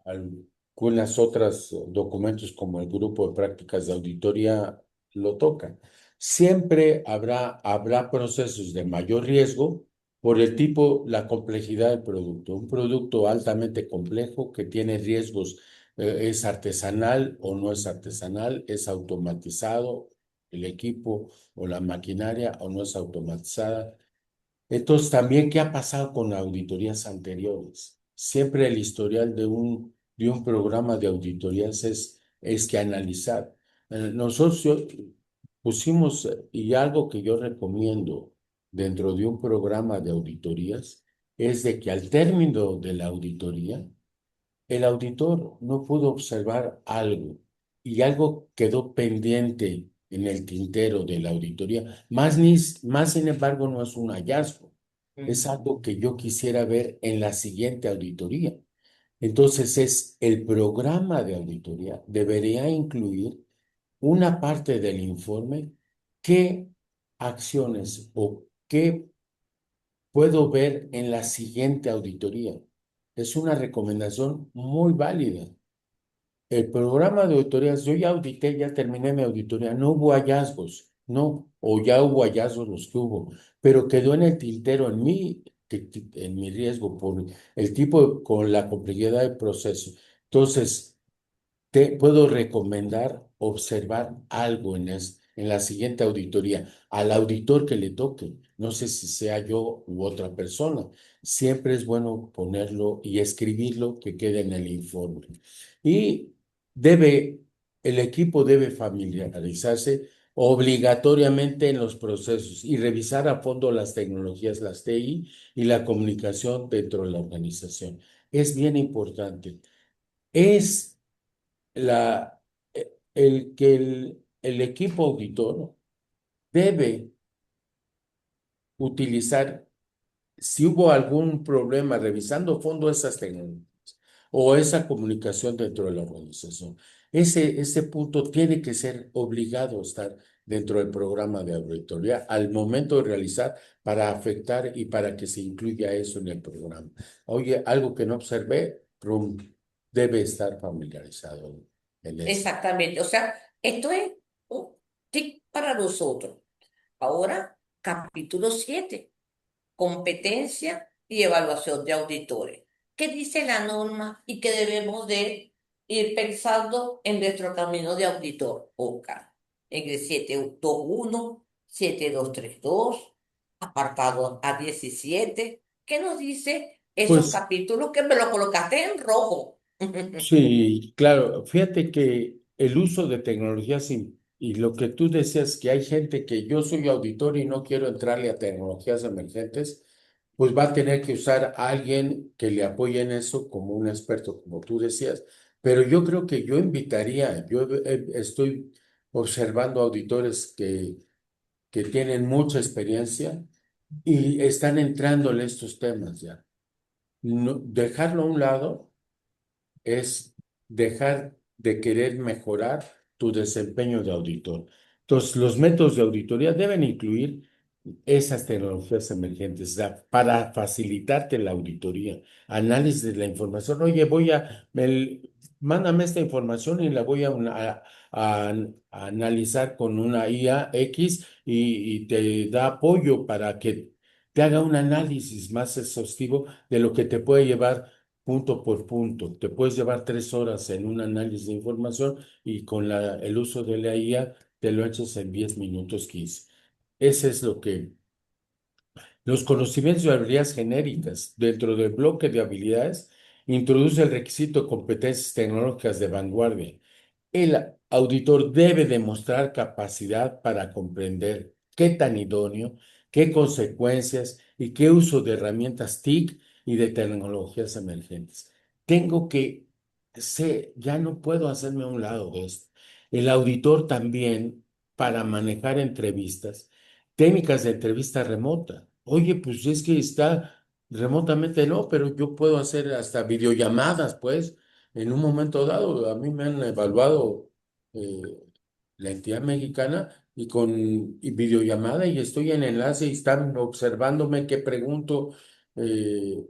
S2: algunas otras documentos como el grupo de prácticas de auditoría lo tocan. Siempre habrá procesos de mayor riesgo por el tipo, la complejidad del producto. Un producto altamente complejo que tiene riesgos, es artesanal o no es artesanal, es automatizado el equipo o la maquinaria o no es automatizada. Entonces, también, ¿qué ha pasado con auditorías anteriores? Siempre el historial de un programa de auditorías es que analizar. Nosotros pusimos, y algo que yo recomiendo dentro de un programa de auditorías, es de que al término de la auditoría, el auditor no pudo observar algo y algo quedó pendiente en el tintero de la auditoría. Más sin embargo, no es un hallazgo, es algo que yo quisiera ver en la siguiente auditoría. Entonces, el programa de auditoría debería incluir una parte del informe, qué acciones o qué puedo ver en la siguiente auditoría. Es una recomendación muy válida. El programa de auditorías, yo ya audité, ya terminé mi auditoría, no hubo hallazgos, no, o ya hubo hallazgos los que hubo, pero quedó en el tintero en mi riesgo por el tipo, con la complejidad del proceso. Entonces, te puedo recomendar observar algo en la siguiente auditoría, al auditor que le toque. No sé si sea yo u otra persona. Siempre es bueno ponerlo y escribirlo que quede en el informe. Y debe, el equipo debe familiarizarse obligatoriamente en los procesos y revisar a fondo las tecnologías, las TI y la comunicación dentro de la organización. Es bien importante. Es el equipo auditor debe utilizar, si hubo algún problema, revisando a fondo esas tecnologías o esa comunicación dentro de la organización. Ese punto tiene que ser obligado a estar dentro del programa de auditoría al momento de realizar para afectar y para que se incluya eso en el programa. Oye, algo que no observé, debe estar familiarizado en eso.
S3: Exactamente. O sea, esto es un tip para nosotros. Ahora, capítulo 7, competencia y evaluación de auditores. ¿Qué dice la norma y qué debemos de ir pensando en nuestro camino de auditor? Oscar, en el 721, 7232, apartado A17. ¿Qué nos dice esos
S2: Pues
S3: capítulos que me lo colocaste en rojo?
S2: sí, claro. Fíjate que el uso de tecnologías y lo que tú decías, que hay gente que yo soy auditor y no quiero entrarle a tecnologías emergentes, pues va a tener que usar a alguien que le apoye en eso como un experto, como tú decías. Pero yo creo que yo invitaría, estoy observando auditores que tienen mucha experiencia y están entrando en estos temas ya. Dejarlo a un lado es dejar de querer mejorar tu desempeño de auditor. Entonces, los métodos de auditoría deben incluir esas tecnologías emergentes, o sea, para facilitarte la auditoría, análisis de la información. Oye, mándame esta información y la voy a analizar con una IA X y te da apoyo para que te haga un análisis más exhaustivo de lo que te puede llevar. punto por punto. Te puedes llevar 3 horas en un análisis de información y con el uso de la IA te lo echas en 10 minutos, 15. Ese es lo que los conocimientos y habilidades genéricas dentro del bloque de habilidades introduce el requisito de competencias tecnológicas de vanguardia. El auditor debe demostrar capacidad para comprender qué tan idóneo, qué consecuencias y qué uso de herramientas TIC y de tecnologías emergentes. Tengo que ya no puedo hacerme a un lado de esto. El auditor también, para manejar entrevistas, técnicas de entrevista remota. Oye, pues es que está remotamente, no, pero yo puedo hacer hasta videollamadas, pues, en un momento dado. A mí me han evaluado eh, la entidad mexicana y videollamada y estoy en enlace y están observándome qué pregunto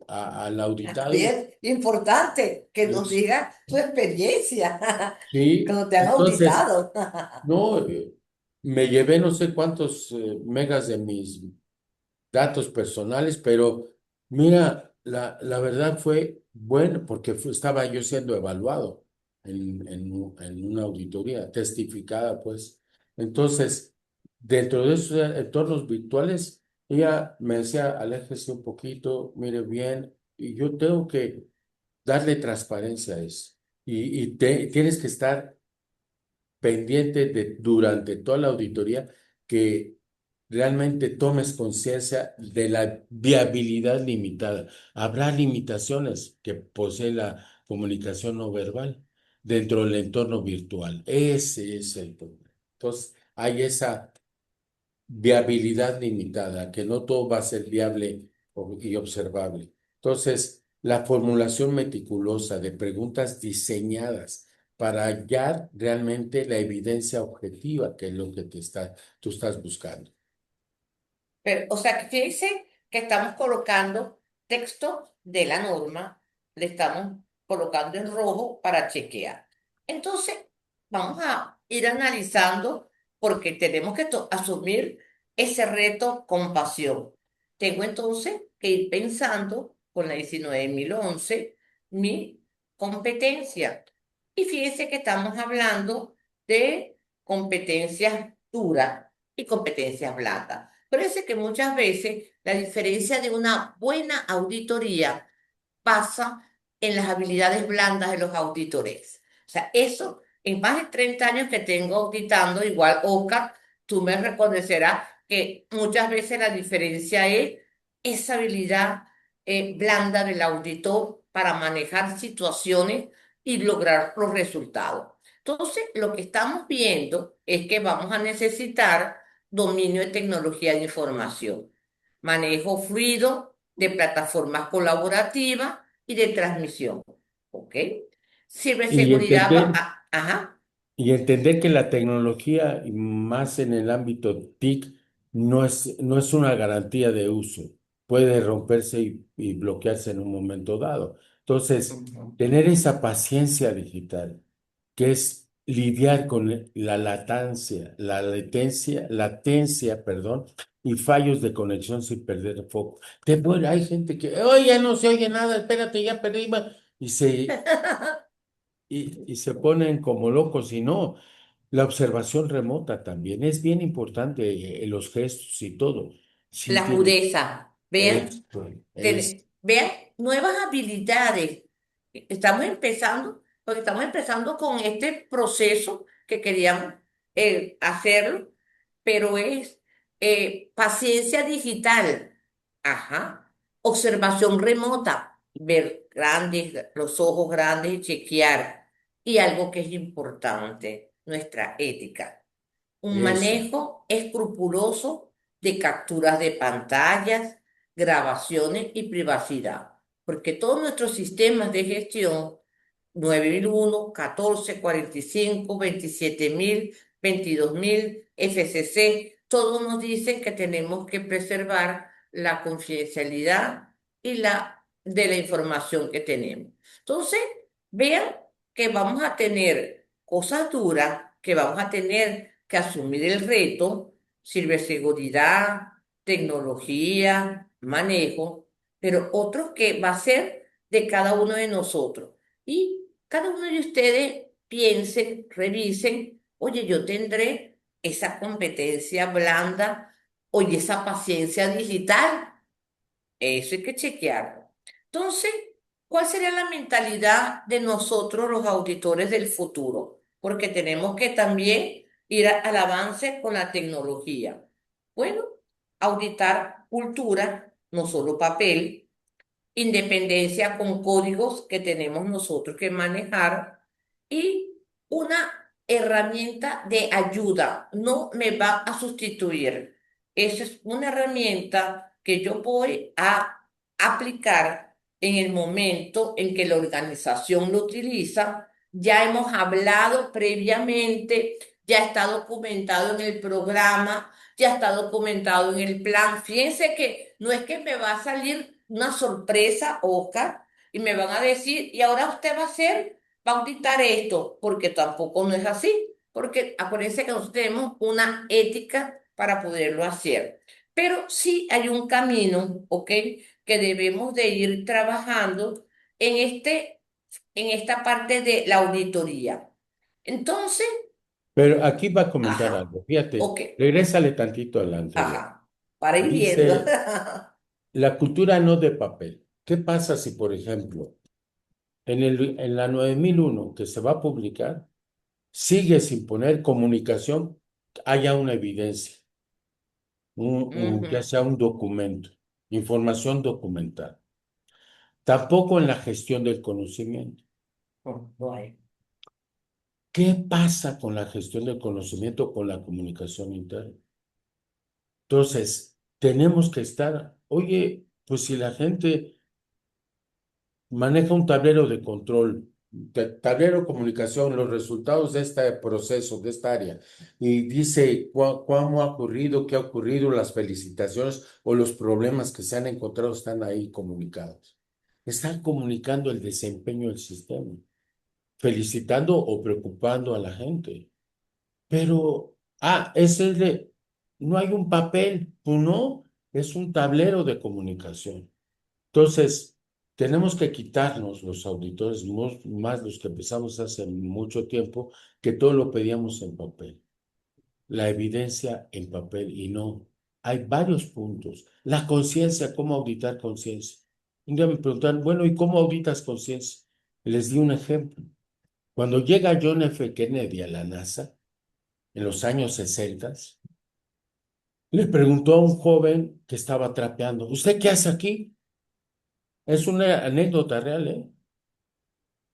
S2: al auditado.
S3: Bien, importante que nos
S2: Es-
S3: diga tu experiencia
S2: Sí,
S3: cuando te han
S2: entonces,
S3: auditado.
S2: no, me llevé no sé cuántos megas de mis datos personales, pero mira, la verdad fue bueno porque estaba yo siendo evaluado en una auditoría testificada, pues. Entonces, dentro de esos entornos virtuales, ella me decía, aléjese un poquito, mire bien, y yo tengo que darle transparencia a eso. Tienes que estar pendiente durante toda la auditoría que realmente tomes conciencia de la viabilidad limitada. Habrá limitaciones que posee la comunicación no verbal dentro del entorno virtual. Ese es el problema. Entonces, hay esa viabilidad limitada, que no todo va a ser viable y observable. Entonces, la formulación meticulosa de preguntas diseñadas para hallar realmente la evidencia objetiva, que es lo que tú estás buscando.
S3: Pero, o sea, que fíjense que estamos colocando texto de la norma, le estamos colocando en rojo para chequear. Entonces, vamos a ir analizando porque tenemos que asumir ese reto con pasión. Tengo entonces que ir pensando con la 19.011 mi competencia. Y fíjense que estamos hablando de competencias duras y competencias blandas. Parece que muchas veces la diferencia de una buena auditoría pasa en las habilidades blandas de los auditores. O sea, eso, en más de 30 años que tengo auditando, igual Oscar, tú me reconocerás que muchas veces la diferencia es esa habilidad blanda del auditor para manejar situaciones y lograr los resultados. Entonces, lo que estamos viendo es que vamos a necesitar dominio de tecnología de información, manejo fluido de plataformas colaborativas y de transmisión. ¿Ok?
S2: Y
S3: Ciberseguridad
S2: entender
S3: ajá,
S2: Y entender que la tecnología, y más en el ámbito TIC, no es una garantía de uso. Puede romperse y bloquearse en un momento dado. Entonces,
S3: ujú.
S2: tener esa paciencia digital, que es lidiar con latencia, perdón, y fallos de conexión sin perder el foco. Hay gente que, oye, ya no se oye nada, espérate, ya perdí, y se ponen como locos y no. La observación remota también es bien importante, los gestos y todo. Sí,
S3: La
S2: tiene
S3: agudeza. Vean,
S2: esto, es,
S3: vean nuevas habilidades. Estamos empezando, porque estamos empezando con este proceso que queríamos hacerlo, pero es paciencia digital. Ajá. Observación remota. Ver grandes, los ojos grandes y chequear. Y algo que es importante, nuestra ética, un
S2: eso.
S3: manejo escrupuloso de capturas de pantallas, grabaciones y privacidad, porque todos nuestros sistemas de gestión, 9001, 14, 45, 27000, 22000, FCC, todos nos dicen que tenemos que preservar la confidencialidad y de la información que tenemos. Entonces, vean que vamos a tener cosas duras, que vamos a tener que asumir el reto, ciberseguridad, tecnología, manejo, pero otro que va a ser de cada uno de nosotros. Y cada uno de ustedes piensen, revisen, oye, yo tendré esa competencia blanda, oye, esa paciencia digital. Eso hay que chequearlo. Entonces, ¿cuál sería la mentalidad de nosotros los auditores del futuro? Porque tenemos que también ir al avance con la tecnología. Bueno, auditar cultura, no solo papel, independencia con códigos que tenemos nosotros que manejar y una herramienta de ayuda. No me va a sustituir. Esa es una herramienta que yo voy a aplicar en el momento en que la organización lo utiliza. Ya hemos hablado previamente, ya está documentado en el programa, ya está documentado en el plan. Fíjense que no es que me va a salir una sorpresa, Oscar, y me van a decir, y ahora usted va a hacer, va a auditar esto, porque tampoco no es así, porque acuérdense que nosotros tenemos una ética para poderlo hacer. Pero sí hay un camino, ¿ok? Que debemos de ir trabajando en en esta parte de la auditoría. Entonces,
S2: Pero aquí va a comentar
S3: ajá,
S2: algo. Fíjate,
S3: ok,
S2: regrésale tantito al anterior.
S3: ajá, para ir viendo.
S2: Dice, la cultura no de papel. ¿Qué pasa si, por ejemplo, en la 9001 que se va a publicar, sigue sin poner comunicación, haya una evidencia, ya
S3: Ujú.
S2: sea un documento, información documental? Tampoco en la gestión del conocimiento.
S3: Bueno.
S2: ¿Qué pasa con la gestión del conocimiento, con la comunicación interna? Entonces, tenemos que estar, oye, pues si la gente maneja un tablero de control, tablero de comunicación, los resultados de este proceso, de esta área, y dice cómo ha ocurrido, qué ha ocurrido, las felicitaciones o los problemas que se han encontrado están ahí comunicados. Están comunicando el desempeño del sistema, felicitando o preocupando a la gente. Pero, ese es no hay un papel, pues no, es un tablero de comunicación. Entonces, tenemos que quitarnos los auditores, más los que empezamos hace mucho tiempo, que todo lo pedíamos en papel. La evidencia en papel y no. Hay varios puntos. La conciencia, ¿cómo auditar conciencia? Un día me preguntaron, bueno, ¿y cómo auditas conciencia? Les di un ejemplo. Cuando llega John F. Kennedy a la NASA, en los años 60, le preguntó a un joven que estaba trapeando, ¿usted qué hace aquí? Es una anécdota real, ¿eh?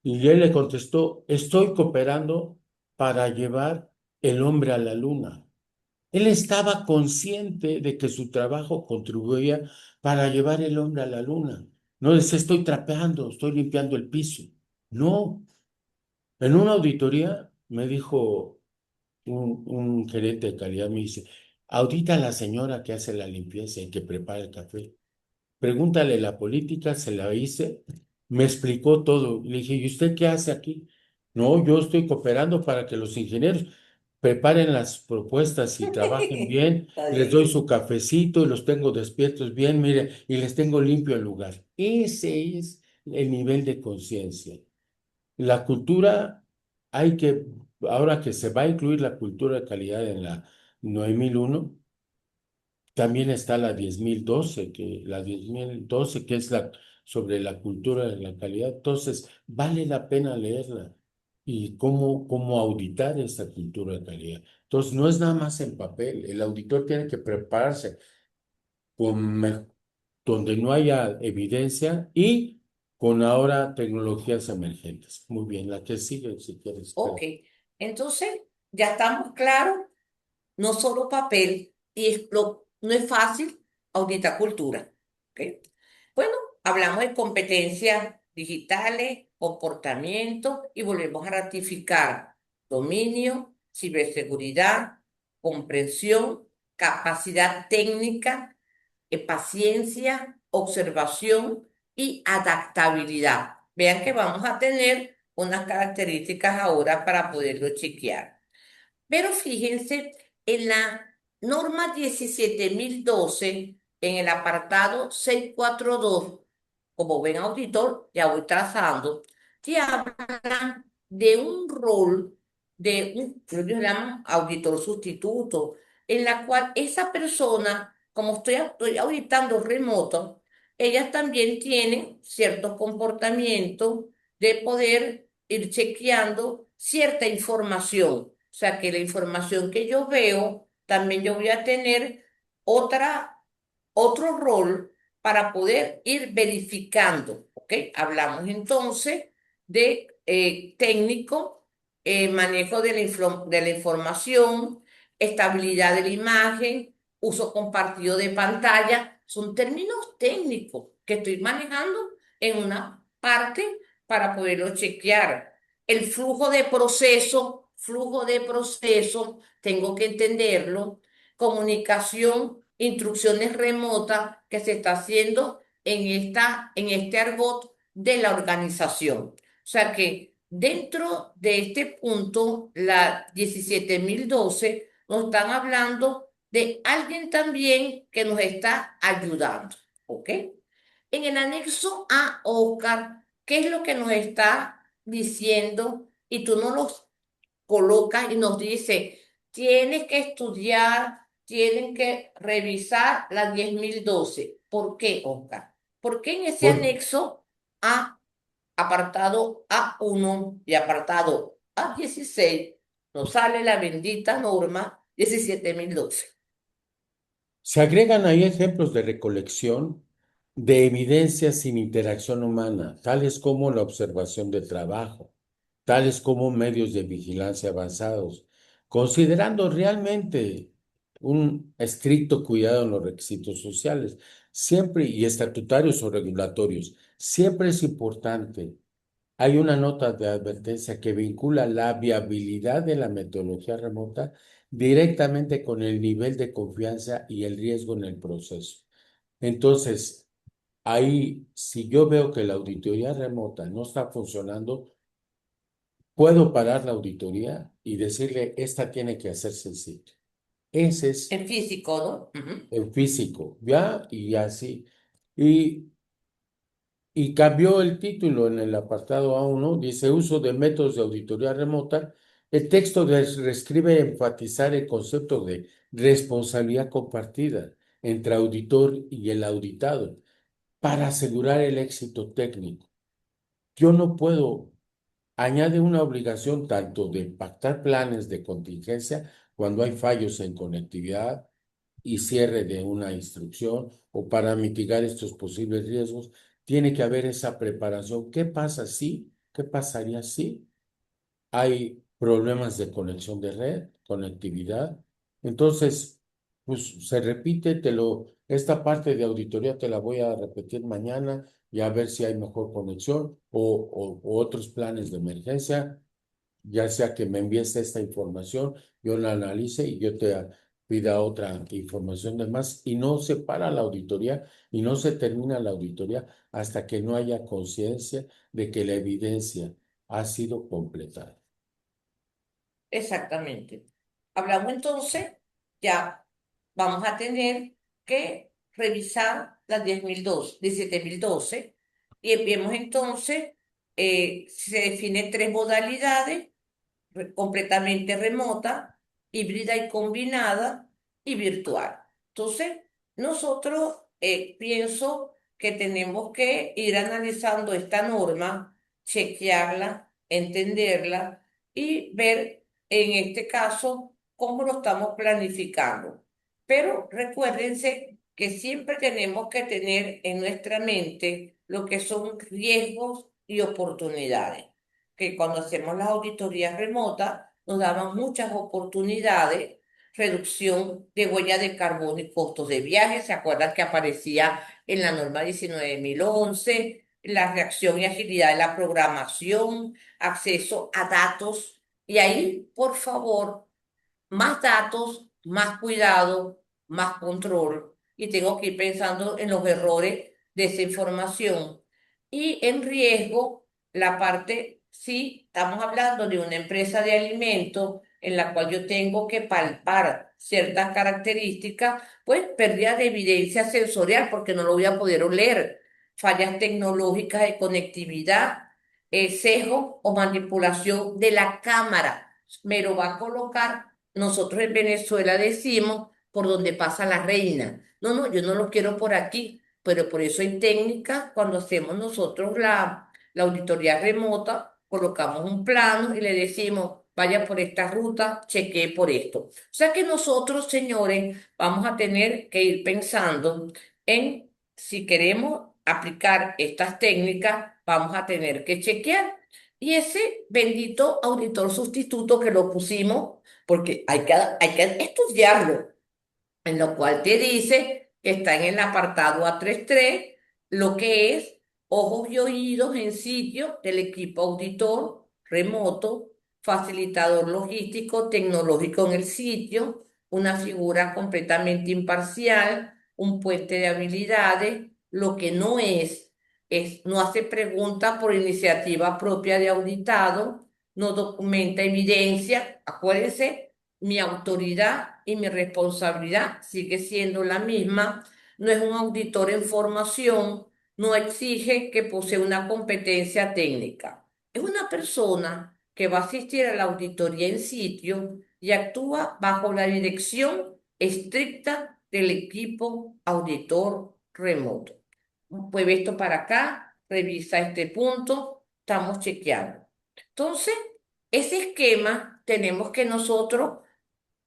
S2: Y él le contestó, estoy cooperando para llevar el hombre a la luna. Él estaba consciente de que su trabajo contribuía para llevar el hombre a la luna. No decía, estoy trapeando, estoy limpiando el piso. No, en una auditoría me dijo un gerente de calidad, me dice, audita a la señora que hace la limpieza y que prepara el café. Pregúntale la política, se la hice, me explicó todo. Le dije, ¿y usted qué hace aquí? No, yo estoy cooperando para que los ingenieros preparen las propuestas y trabajen bien.
S3: Está
S2: Les doy
S3: bien.
S2: su cafecito y los tengo despiertos bien, mire, y les tengo limpio el lugar. Ese es el nivel de conciencia. La cultura, ahora que se va a incluir la cultura de calidad en la 9001, también está la 10.012 que es sobre la cultura de la calidad. Entonces, vale la pena leerla y cómo auditar esta cultura de calidad. Entonces, no es nada más en papel. El auditor tiene que prepararse con donde no haya evidencia y con ahora tecnologías emergentes. Muy bien, la que sigue, si quieres.
S3: Ok, entonces ya estamos claros, no solo papel, no es fácil auditar cultura. ¿Ok? Bueno, hablamos de competencias digitales, comportamiento y volvemos a ratificar dominio, ciberseguridad, comprensión, capacidad técnica, paciencia, observación y adaptabilidad. Vean que vamos a tener unas características ahora para poderlo chequear. Pero fíjense, en la norma 17.012 en el apartado 642, como buen auditor, ya voy trazando, te hablan de un rol ellos llaman auditor sustituto, en la cual esa persona, como estoy auditando remoto, ellas también tienen ciertos comportamientos de poder ir chequeando cierta información. O sea, que la información que yo veo, también yo voy a tener otra, otro rol para poder ir verificando, ¿ok? Hablamos entonces de técnico, manejo de la información, estabilidad de la imagen, uso compartido de pantalla. Son términos técnicos que estoy manejando en una parte para poderlo chequear. El flujo de proceso, tengo que entenderlo. Comunicación, instrucciones remotas que se está haciendo en este argot de la organización. O sea que dentro de este punto, la 17.012 nos están hablando de alguien también que nos está ayudando, ¿ok? En el anexo A, Oscar, ¿qué es lo que nos está diciendo? Y tú nos los colocas y nos dice, tienes que estudiar, tienen que revisar la 10.012. ¿Por qué, Oscar? Porque en ese
S2: Por,
S3: anexo A, apartado A1 y apartado A16, nos sale la bendita norma 17.012.
S2: Se agregan ahí ejemplos de recolección de evidencias sin interacción humana, tales como la observación del trabajo, tales como medios de vigilancia avanzados, considerando realmente un estricto cuidado en los requisitos sociales, siempre y estatutarios o regulatorios. Siempre es importante. Hay una nota de advertencia que vincula la viabilidad de la metodología remota directamente con el nivel de confianza y el riesgo en el proceso. Entonces, ahí, si yo veo que la auditoría remota no está funcionando, puedo parar la auditoría y decirle, esta tiene que hacerse en sitio. Ese es
S3: En físico, ¿no? Ujú.
S2: el físico, ¿ya? Y así. Y Y cambió el título en el apartado A1, dice uso de métodos de auditoría remota. El texto reescribe enfatizar el concepto de responsabilidad compartida entre auditor y el auditado para asegurar el éxito técnico. Yo no puedo, añade una obligación tanto de pactar planes de contingencia cuando hay fallos en conectividad y cierre de una instrucción o para mitigar estos posibles riesgos, tiene que haber esa preparación. ¿Qué pasa si? ¿Qué pasaría si hay problemas de conexión de red, conectividad? Entonces, pues se repite, esta parte de auditoría te la voy a repetir mañana y a ver si hay mejor conexión o otros planes de emergencia, ya sea que me envíes esta información, yo la analice y yo te pida otra información de más y no se para la auditoría y no se termina la auditoría hasta que no haya conciencia de que la evidencia ha sido completada.
S3: Exactamente. Hablamos entonces, ya vamos a tener que revisar las 17.012 y vemos entonces, se define tres modalidades: completamente remota, híbrida y combinada y virtual. Entonces, nosotros pienso que tenemos que ir analizando esta norma, chequearla, entenderla y ver en este caso cómo lo estamos planificando. Pero recuérdense que siempre tenemos que tener en nuestra mente lo que son riesgos y oportunidades, que cuando hacemos las auditorías remotas nos daban muchas oportunidades: reducción de huella de carbono y costos de viaje. ¿Se acuerdan que aparecía en la norma 19.011? La reacción y agilidad de la programación, acceso a datos. Y ahí, por favor, más datos, más cuidado, más control. Y tengo que ir pensando en los errores de esa información. Y en riesgo, la parte, sí, estamos hablando de una empresa de alimentos en la cual yo tengo que palpar ciertas características, pues pérdida de evidencia sensorial porque no lo voy a poder oler. fallas tecnológicas de conectividad, sesgo o manipulación de la cámara. Me lo va a colocar, nosotros en Venezuela decimos, por donde pasa la reina. No, no, yo no lo quiero por aquí, pero por eso hay técnicas cuando hacemos nosotros la auditoría remota, colocamos un plano y le decimos, vaya por esta ruta, chequee por esto. O sea que nosotros, señores, vamos a tener que ir pensando en si queremos aplicar estas técnicas, vamos a tener que chequear. Y ese bendito auditor sustituto que lo pusimos, porque hay que estudiarlo, en lo cual te dice que está en el apartado A33 lo que es ojos y oídos en sitio del equipo auditor remoto, facilitador logístico tecnológico en el sitio, una figura completamente imparcial, un puente de habilidades, lo que no es no hace preguntas por iniciativa propia de auditado, no documenta evidencia, acuérdense, mi autoridad y mi responsabilidad sigue siendo la misma. No es un auditor en formación, no exige que posea una competencia técnica. Es una persona que va a asistir a la auditoría en sitio y actúa bajo la dirección estricta del equipo auditor remoto. Pues esto para acá, revisa este punto, estamos chequeando. Entonces, ese esquema tenemos que nosotros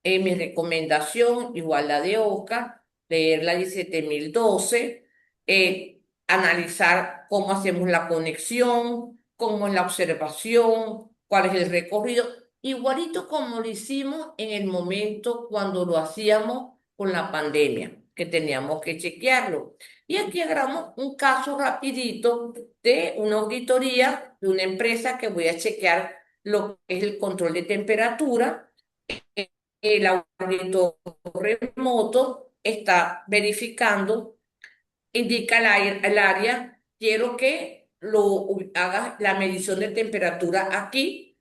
S3: mi recomendación, igual la de Oscar, leer la 17.012, analizar cómo hacemos la conexión, cómo es la observación, cuál es el recorrido, igualito como lo hicimos en el momento cuando lo hacíamos con la pandemia, que teníamos que chequearlo. Y aquí agarramos un caso rapidito de una auditoría de una empresa que voy a chequear lo que es el control de temperatura. El auditor remoto está verificando, indica el área, quiero que haga la medición de temperatura aquí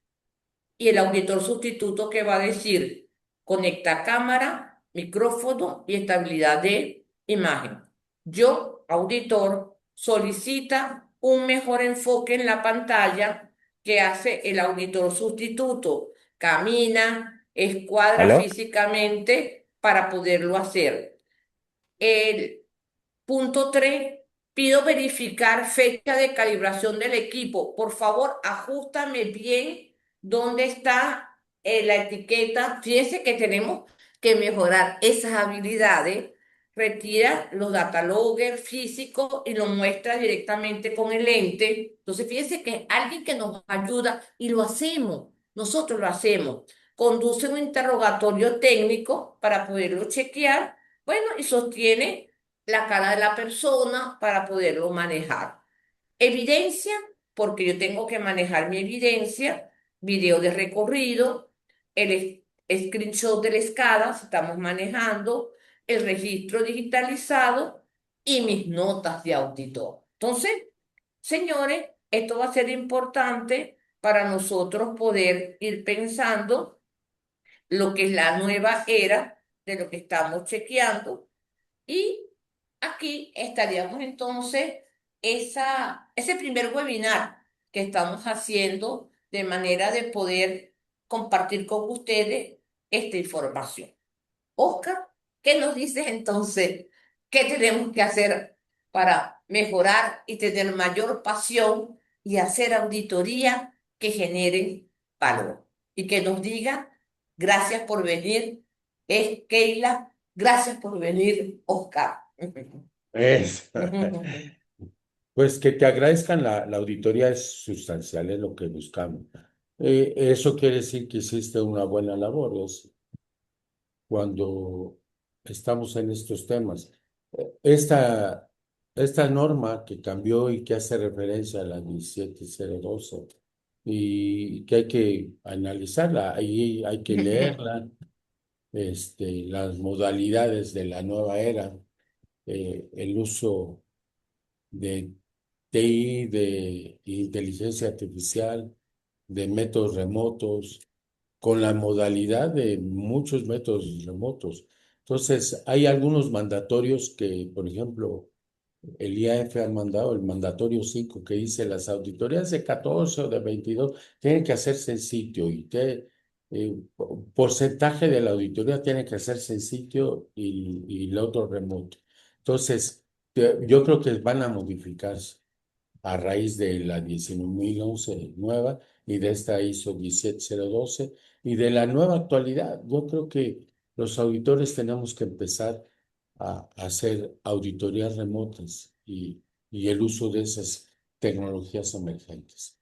S3: y el auditor sustituto que va a decir, conecta cámara, micrófono y estabilidad de imagen. Yo, auditor, solicita un mejor enfoque en la pantalla que hace el auditor sustituto. Camina, escuadra
S4: ¿Aló?
S3: físicamente para poderlo hacer. El punto 3, pido verificar fecha de calibración del equipo. Por favor, ajustame bien dónde está la etiqueta. Fíjense que tenemos que mejorar esas habilidades. Retira los data logger físicos y lo muestra directamente con el lente. Entonces, fíjense que es alguien que nos ayuda y lo hacemos. Nosotros lo hacemos. Conduce un interrogatorio técnico para poderlo chequear. Bueno, y sostiene la cara de la persona para poderlo manejar. Evidencia, porque yo tengo que manejar mi evidencia, video de recorrido, screenshot de la escala, si estamos manejando, el registro digitalizado y mis notas de auditor. Entonces, señores, esto va a ser importante para nosotros poder ir pensando lo que es la nueva era de lo que estamos chequeando y aquí estaríamos entonces ese primer webinar que estamos haciendo de manera de poder compartir con ustedes esta información. Oscar, ¿qué nos dices entonces? ¿Qué tenemos que hacer para mejorar y tener mayor pasión y hacer auditoría que generen valor? Y que nos diga, gracias por venir, es Keila, gracias por venir, Oscar.
S2: Es. Pues que te agradezcan la auditoría es sustancial, es lo que buscamos. Eso quiere decir que hiciste una buena labor, es cuando estamos en estos temas. Esta, esta norma que cambió y que hace referencia a la 17012 y que hay que analizarla, ahí hay que leerla, las modalidades de la nueva era, el uso de TI, de inteligencia artificial, de métodos remotos, con la modalidad de muchos métodos remotos. Entonces, hay algunos mandatorios que, por ejemplo, el IAF ha mandado el mandatorio 5 que dice las auditorías de 14 o de 22 tienen que hacerse en sitio porcentaje de la auditoría tiene que hacerse en sitio y el otro remoto. Entonces, yo creo que van a modificarse a raíz de la 19.011 nueva y de esta ISO 17012 y de la nueva actualidad. Yo creo que los auditores tenemos que empezar a hacer auditorías remotas y el uso de esas tecnologías emergentes.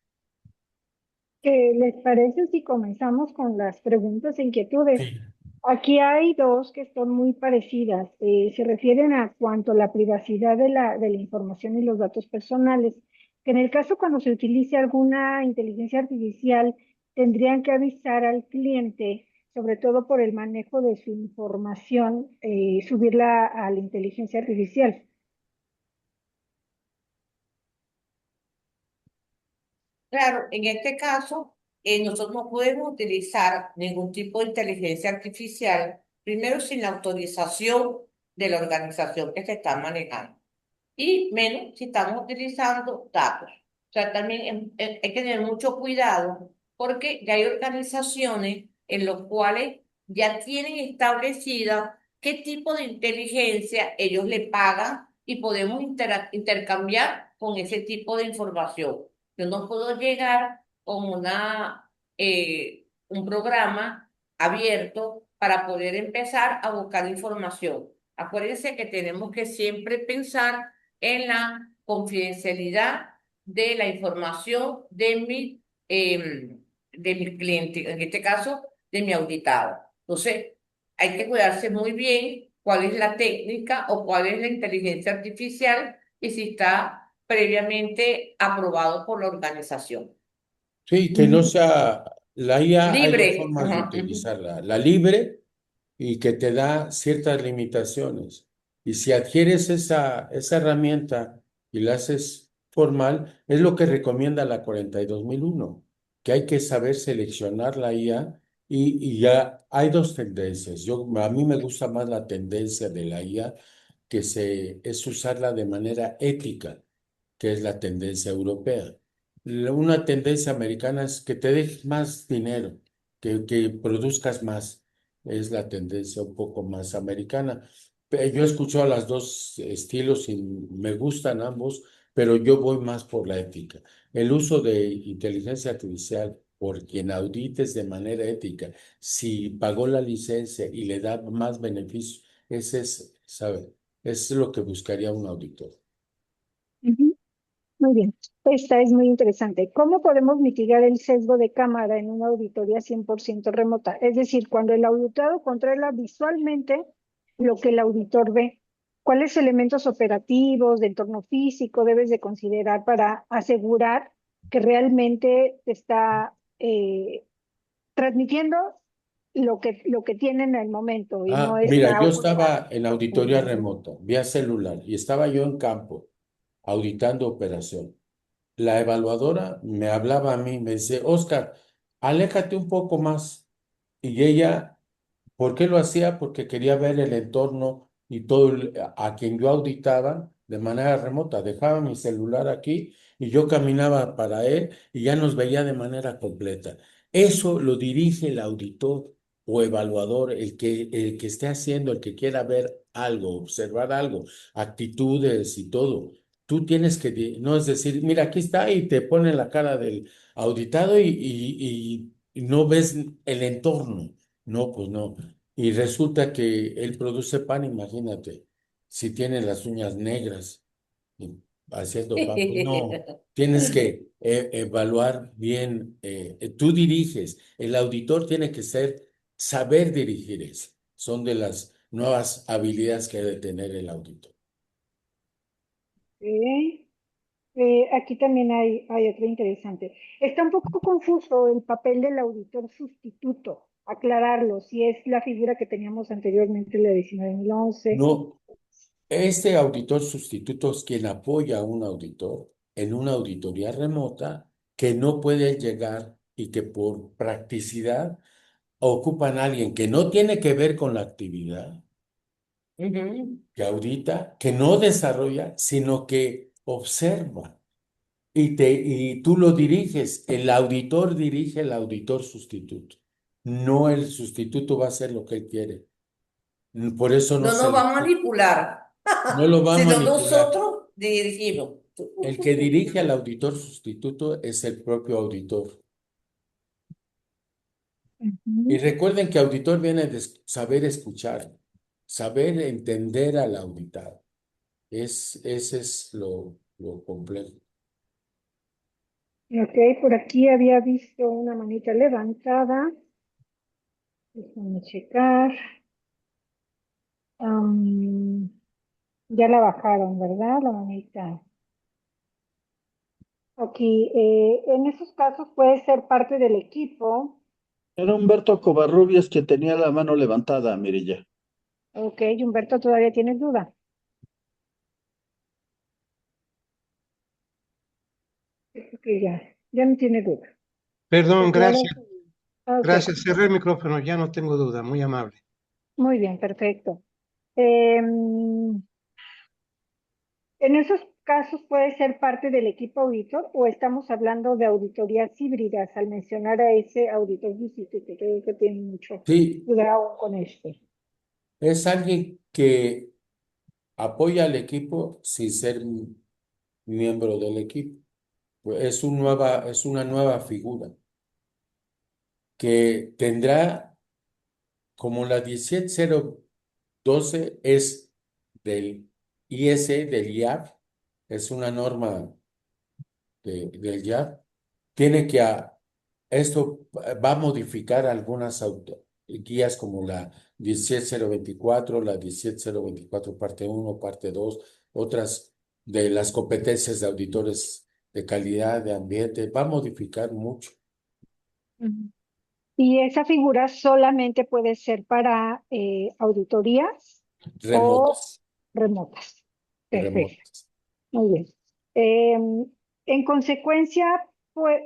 S1: ¿Les parece si comenzamos con las preguntas e inquietudes?
S2: Sí.
S1: Aquí hay dos que son muy parecidas. Se refieren a cuanto a la privacidad de la información y los datos personales, que en el caso cuando se utilice alguna inteligencia artificial, tendrían que avisar al cliente, sobre todo por el manejo de su información, subirla a la inteligencia artificial.
S3: Claro, en este caso, nosotros no podemos utilizar ningún tipo de inteligencia artificial, primero sin la autorización de la organización que se está manejando, y menos si estamos utilizando datos. O sea, también hay que tener mucho cuidado porque ya hay organizaciones en las cuales ya tienen establecida qué tipo de inteligencia ellos le pagan y podemos intercambiar con ese tipo de información. Yo no puedo llegar con un programa abierto para poder empezar a buscar información. Acuérdense que tenemos que siempre pensar en la confidencialidad de la información de mi cliente, en este caso, de mi auditado. Entonces, hay que cuidarse muy bien cuál es la técnica o cuál es la inteligencia artificial y si está previamente aprobado por la organización.
S2: Sí, que no sea la IA, hay dos
S3: Libre.
S2: formas de
S3: Ajá, ujú.
S2: utilizarla. La libre y que te da ciertas limitaciones. Y si adquieres esa herramienta y la haces formal, es lo que recomienda la 42001, que hay que saber seleccionar la IA y ya hay dos tendencias. A mí me gusta más la tendencia de la IA, es usarla de manera ética, que es la tendencia europea. Una tendencia americana es que te dejes más dinero, que produzcas más. Es la tendencia un poco más americana. Yo escucho a los dos estilos y me gustan ambos, pero yo voy más por la ética. El uso de inteligencia artificial por quien audites de manera ética, si pagó la licencia y le da más beneficios, ese es, ¿sabe? Es lo que buscaría un auditor.
S1: Ujú. Muy bien, esta es muy interesante. ¿Cómo podemos mitigar el sesgo de cámara en una auditoría 100% remota? Es decir, cuando el auditado controla visualmente lo que el auditor ve, ¿cuáles elementos operativos de entorno físico debes de considerar para asegurar que realmente te está transmitiendo lo que tiene en el momento y no
S2: Mira,
S1: está
S2: yo
S1: ocultando?
S2: estaba en auditoría remota, vía celular, y estaba yo en campo, auditando operación. La evaluadora me hablaba a mí, me dice, Oscar, aléjate un poco más. Y ella, ¿por qué lo hacía? Porque quería ver el entorno y a quien yo auditaba de manera remota. Dejaba mi celular aquí y yo caminaba para él y ya nos veía de manera completa. Eso lo dirige el auditor o evaluador, el que esté haciendo, el que quiera ver algo, observar algo, actitudes y todo. Tú tienes no es decir, mira, aquí está y te pone la cara del auditado y no ves el entorno. No, pues no. Y resulta que él produce pan, imagínate, si tiene las uñas negras y haciendo pan, pues no, tienes que evaluar bien, tú diriges, el auditor tiene que saber dirigir eso. Son de las nuevas habilidades que debe tener el auditor.
S1: Ok. Aquí también hay otro interesante. Está un poco confuso el papel del auditor sustituto. Aclararlo, si es la figura que teníamos anteriormente, la de 19.011.
S2: No, este auditor sustituto es quien apoya a un auditor en una auditoría remota que no puede llegar y que por practicidad ocupan a alguien que no tiene que ver con la actividad
S3: Ujú.
S2: que audita, que no desarrolla, sino que observa. Y tú lo diriges, el auditor dirige al auditor sustituto. No el sustituto va a hacer lo que él quiere. Por eso no
S3: No
S2: se
S3: nos va
S2: le,
S3: a manipular,
S2: no lo va a
S3: sino
S2: manipular.
S3: nosotros dirigimos.
S2: El que dirige al auditor sustituto es el propio auditor. Y
S1: Ujú.
S2: recuerden que auditor viene de saber escuchar, saber entender al auditado. Ese es lo complejo.
S1: Ok, por aquí había visto una manita levantada. Déjame checar. Am, ya la bajaron, ¿verdad? La manita. Aquí, en esos casos puede ser parte del equipo.
S4: Era Humberto Covarrubias que tenía la mano levantada, Mirilla.
S1: Ok, Humberto, ¿todavía tienes duda? Ok, ya no tiene duda.
S5: Perdón,
S1: Declaro.
S5: gracias,
S1: Ok,
S5: gracias. Cerré el micrófono, ya no tengo duda, muy amable.
S1: muy bien, perfecto. Em, en esos casos puede ser parte del equipo auditor o estamos hablando de auditorías híbridas al mencionar a ese auditor sustituto. Creo que tiene mucho
S2: Sí,
S1: cuidado con este.
S2: es alguien que apoya al equipo sin ser miembro del equipo. Pues es una nueva figura que tendrá como la 17012 es del IS, del IAF, es una norma del IAF, tiene que esto va a modificar algunas guías como la 17024, la 17024 parte uno, parte 2, otras de las competencias de auditores de calidad, de ambiente, va a modificar mucho.
S1: Ujú. Y esa figura solamente puede ser para auditorías o
S2: Remotas,
S1: remotas. Perfecto.
S2: remotas.
S1: Muy bien. En consecuencia,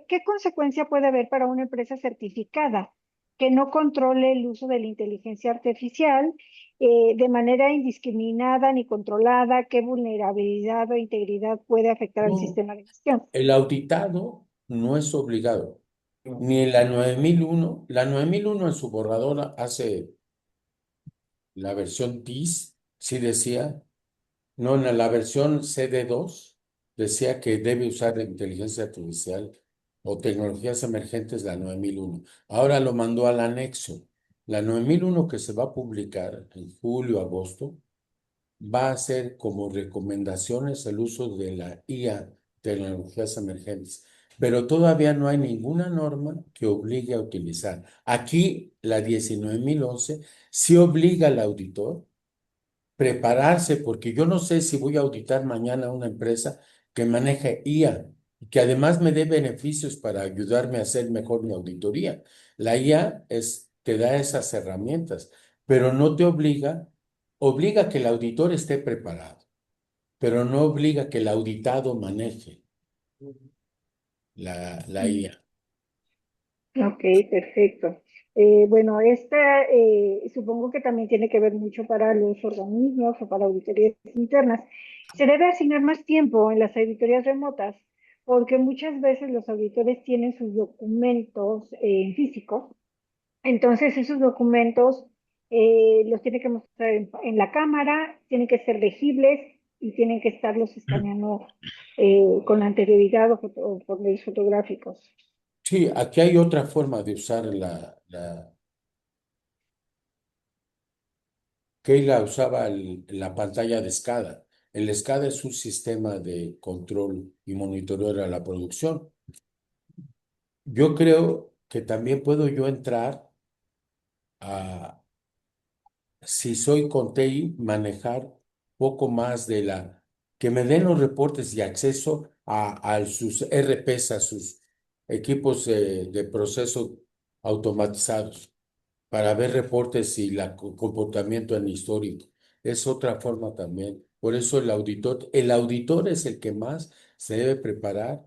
S1: ¿qué consecuencia puede haber para una empresa certificada que no controle el uso de la inteligencia artificial de manera indiscriminada ni controlada? ¿Qué vulnerabilidad o integridad puede afectar al
S2: No,
S1: sistema de gestión?
S2: el auditado no es obligado, ni en la 9001. La 9001 en su borrador hace la versión TIS, sí decía, no, en la versión CD2 decía que debe usar inteligencia artificial o tecnologías emergentes la 9001. Ahora lo mandó al anexo. La 9001 que se va a publicar en julio, agosto, va a ser como recomendaciones el uso de la IA, tecnologías emergentes, pero todavía no hay ninguna norma que obligue a utilizar. Aquí, la 19011 sí obliga al auditor prepararse, porque yo no sé si voy a auditar mañana una empresa que maneja IA y que además me dé beneficios para ayudarme a hacer mejor mi auditoría. La IA te da esas herramientas, pero no te obliga que el auditor esté preparado, pero no obliga que el auditado maneje la
S1: Mm.
S2: IA.
S1: Ok, perfecto. Bueno, esta supongo que también tiene que ver mucho para los organismos o para auditorías internas. Se debe asignar más tiempo en las auditorías remotas porque muchas veces los auditores tienen sus documentos en físico. Entonces, esos documentos los tiene que mostrar en la cámara, tienen que ser legibles y tienen que estarlos escaneando con anterioridad o por medios fotográficos.
S2: Sí, aquí hay otra forma de usar Keila usaba la pantalla de SCADA. El SCADA es un sistema de control y monitoreo de la producción. Yo creo que también puedo yo entrar a, si soy Contei, manejar poco más que me den los reportes y acceso a sus RPs, a sus equipos de proceso automatizados, para ver reportes y comportamiento en histórico. Es otra forma también. Por eso el auditor es el que más se debe preparar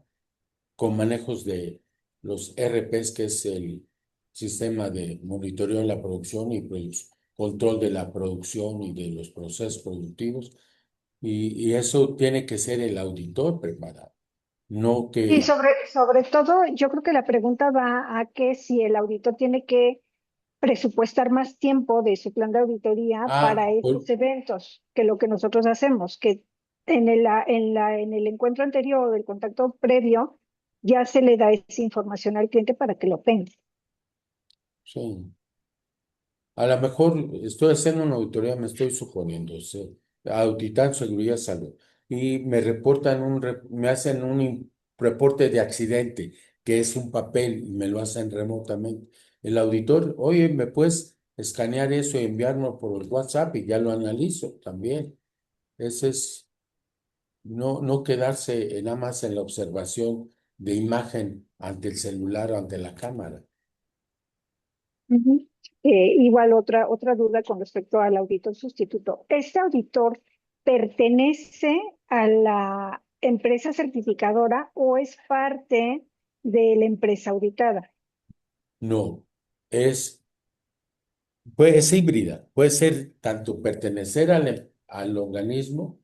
S2: con manejos de los RPs, que es el sistema de monitoreo de la producción y control de la producción y de los procesos productivos, y eso tiene que ser el auditor preparado, no
S1: Y
S2: que,
S1: sobre todo, yo creo que la pregunta va a que si el auditor tiene que presupuestar más tiempo de su plan de auditoría para
S2: pues,
S1: estos eventos que lo que nosotros hacemos, que en el encuentro anterior, del contacto previo, ya se le da esa información al cliente para que lo tenga.
S2: sí. A lo mejor estoy haciendo una auditoría, me estoy suponiendo, sí, auditar seguridad salud, y me reportan me hacen reporte de accidente, que es un papel y me lo hacen remotamente. El auditor, oye, ¿me puedes escanear eso y enviarlo por el WhatsApp? Y ya lo analizo también. Ese es no quedarse nada más en la observación de imagen ante el celular o ante la cámara.
S1: Ujú. Igual otra duda con respecto al auditor sustituto. ¿Este auditor pertenece a la empresa certificadora o es parte de la empresa auditada?
S2: No, es es híbrida, puede ser tanto pertenecer al organismo,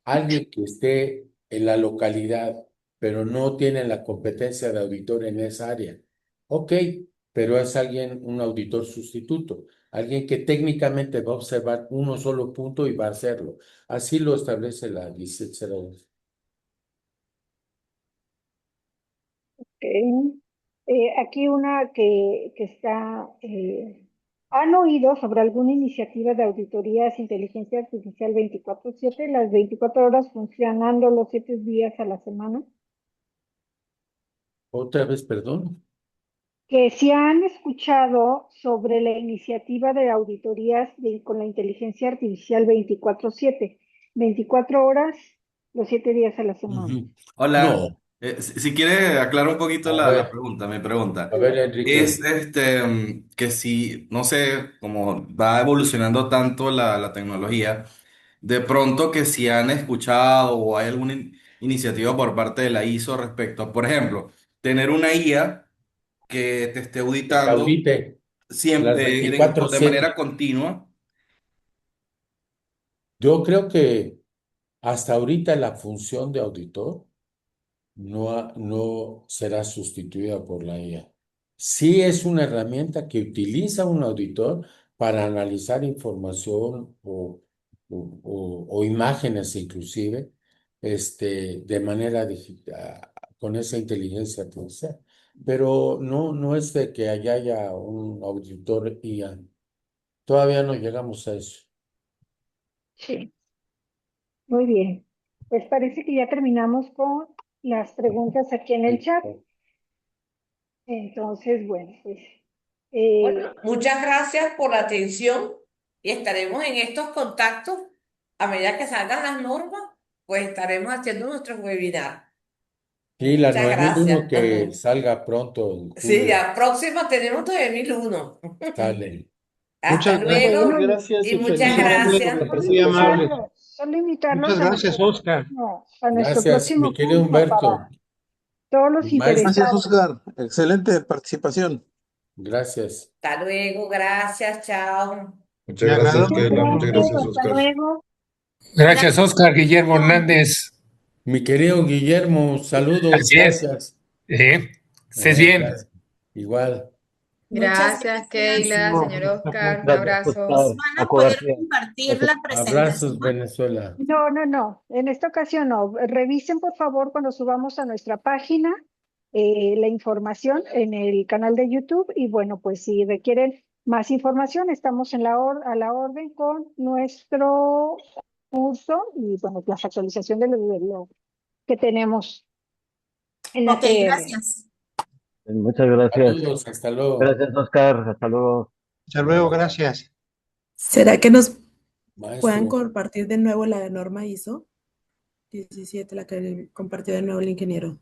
S2: alguien que esté en la localidad, pero no tiene la competencia de auditor en esa área. Ok, pero es alguien, un auditor sustituto, alguien que técnicamente va a observar uno solo punto y va a hacerlo. Así lo establece la 1702.
S1: Aquí una que está, ¿han oído sobre alguna iniciativa de auditorías inteligencia artificial 24/7, las 24 horas funcionando los 7 días a la semana?
S2: Otra vez, perdón.
S1: Que si han escuchado sobre la iniciativa de auditorías con la inteligencia artificial 24/7, 24 horas los 7 días a la semana.
S2: Ujú.
S6: Hola,
S2: No,
S6: si quiere aclarar un poquito
S2: a
S6: la
S2: ver,
S6: pregunta, mi pregunta.
S2: a ver,
S6: Es
S2: Enrique.
S6: que si, no sé, como va evolucionando tanto la tecnología, de pronto que si han escuchado o hay alguna iniciativa por parte de la ISO respecto a, por ejemplo, tener una IA que te esté
S2: Que
S6: auditando
S2: audite las
S6: siempre, de
S2: 24/7.
S6: manera continua.
S2: Yo creo que hasta ahorita la función de auditor no será sustituida por la IA. Sí es una herramienta que utiliza un auditor para analizar información o imágenes inclusive, de manera digital, con esa inteligencia artificial. Pero no es de que allá haya un auditor IA. Todavía no llegamos a eso.
S1: Sí, muy bien. Pues parece que ya terminamos con las preguntas aquí en el chat. Entonces, bueno, pues
S3: Bueno,
S1: eh,
S3: muchas gracias por la atención y estaremos en estos contactos a medida que salgan las normas, pues estaremos haciendo nuestros webinars.
S2: Sí, la
S3: Muchas
S2: 9001
S3: gracias.
S2: que salga pronto en
S3: Sí,
S2: julio.
S3: ya próxima tenemos 9001.
S2: Sale.
S3: Hasta
S5: Muchas gracias.
S1: bueno,
S3: luego
S4: Gracias
S3: y
S4: y
S3: muchas
S5: Muchas
S4: felicidades
S5: gracias,
S4: por
S3: gracias.
S4: la
S5: muy amable.
S4: presentación.
S1: solo
S5: Muchas
S1: invitarlos
S5: gracias, Oscar.
S1: a nuestro
S2: Gracias, mi
S1: próximo
S2: querido
S1: curso
S2: Humberto,
S1: para todos los
S2: mi maestro.
S4: Gracias,
S1: interesados.
S4: Oscar. Excelente participación.
S2: Gracias.
S3: Hasta luego, gracias, chao.
S5: Me
S7: Muchas
S5: agradó
S7: gracias,
S5: mucho.
S7: Keila. Muchas gracias,
S1: Hasta
S7: Oscar.
S1: luego.
S5: Gracias, Oscar Guillermo Hernández.
S2: Mi querido Guillermo, saludos,
S5: Así es.
S2: gracias.
S5: Estés bien.
S2: Gracias. Igual.
S8: Muchas
S9: Gracias,
S8: gracias.
S9: Keila,
S4: No,
S9: señor Oscar, un
S4: gracias,
S9: abrazo.
S4: Oscar.
S8: Van
S4: A
S8: a poder
S4: Covarrubias.
S8: compartir
S4: Gracias.
S8: la presentación.
S2: Abrazos, Venezuela.
S1: No. En esta ocasión no. Revisen, por favor, cuando subamos a nuestra página la información en el canal de YouTube. Y bueno, pues si requieren más información, estamos a la orden con nuestro curso y bueno, las actualizaciones de lo que tenemos en la
S8: Ok,
S1: CR.
S8: gracias.
S4: Muchas gracias.
S2: Saludos, hasta luego,
S4: Gracias, Oscar. Hasta luego.
S5: Hasta luego, gracias.
S10: ¿Será que nos puedan
S2: maestro.
S10: compartir de nuevo la norma ISO 17, la que compartió de nuevo el ingeniero?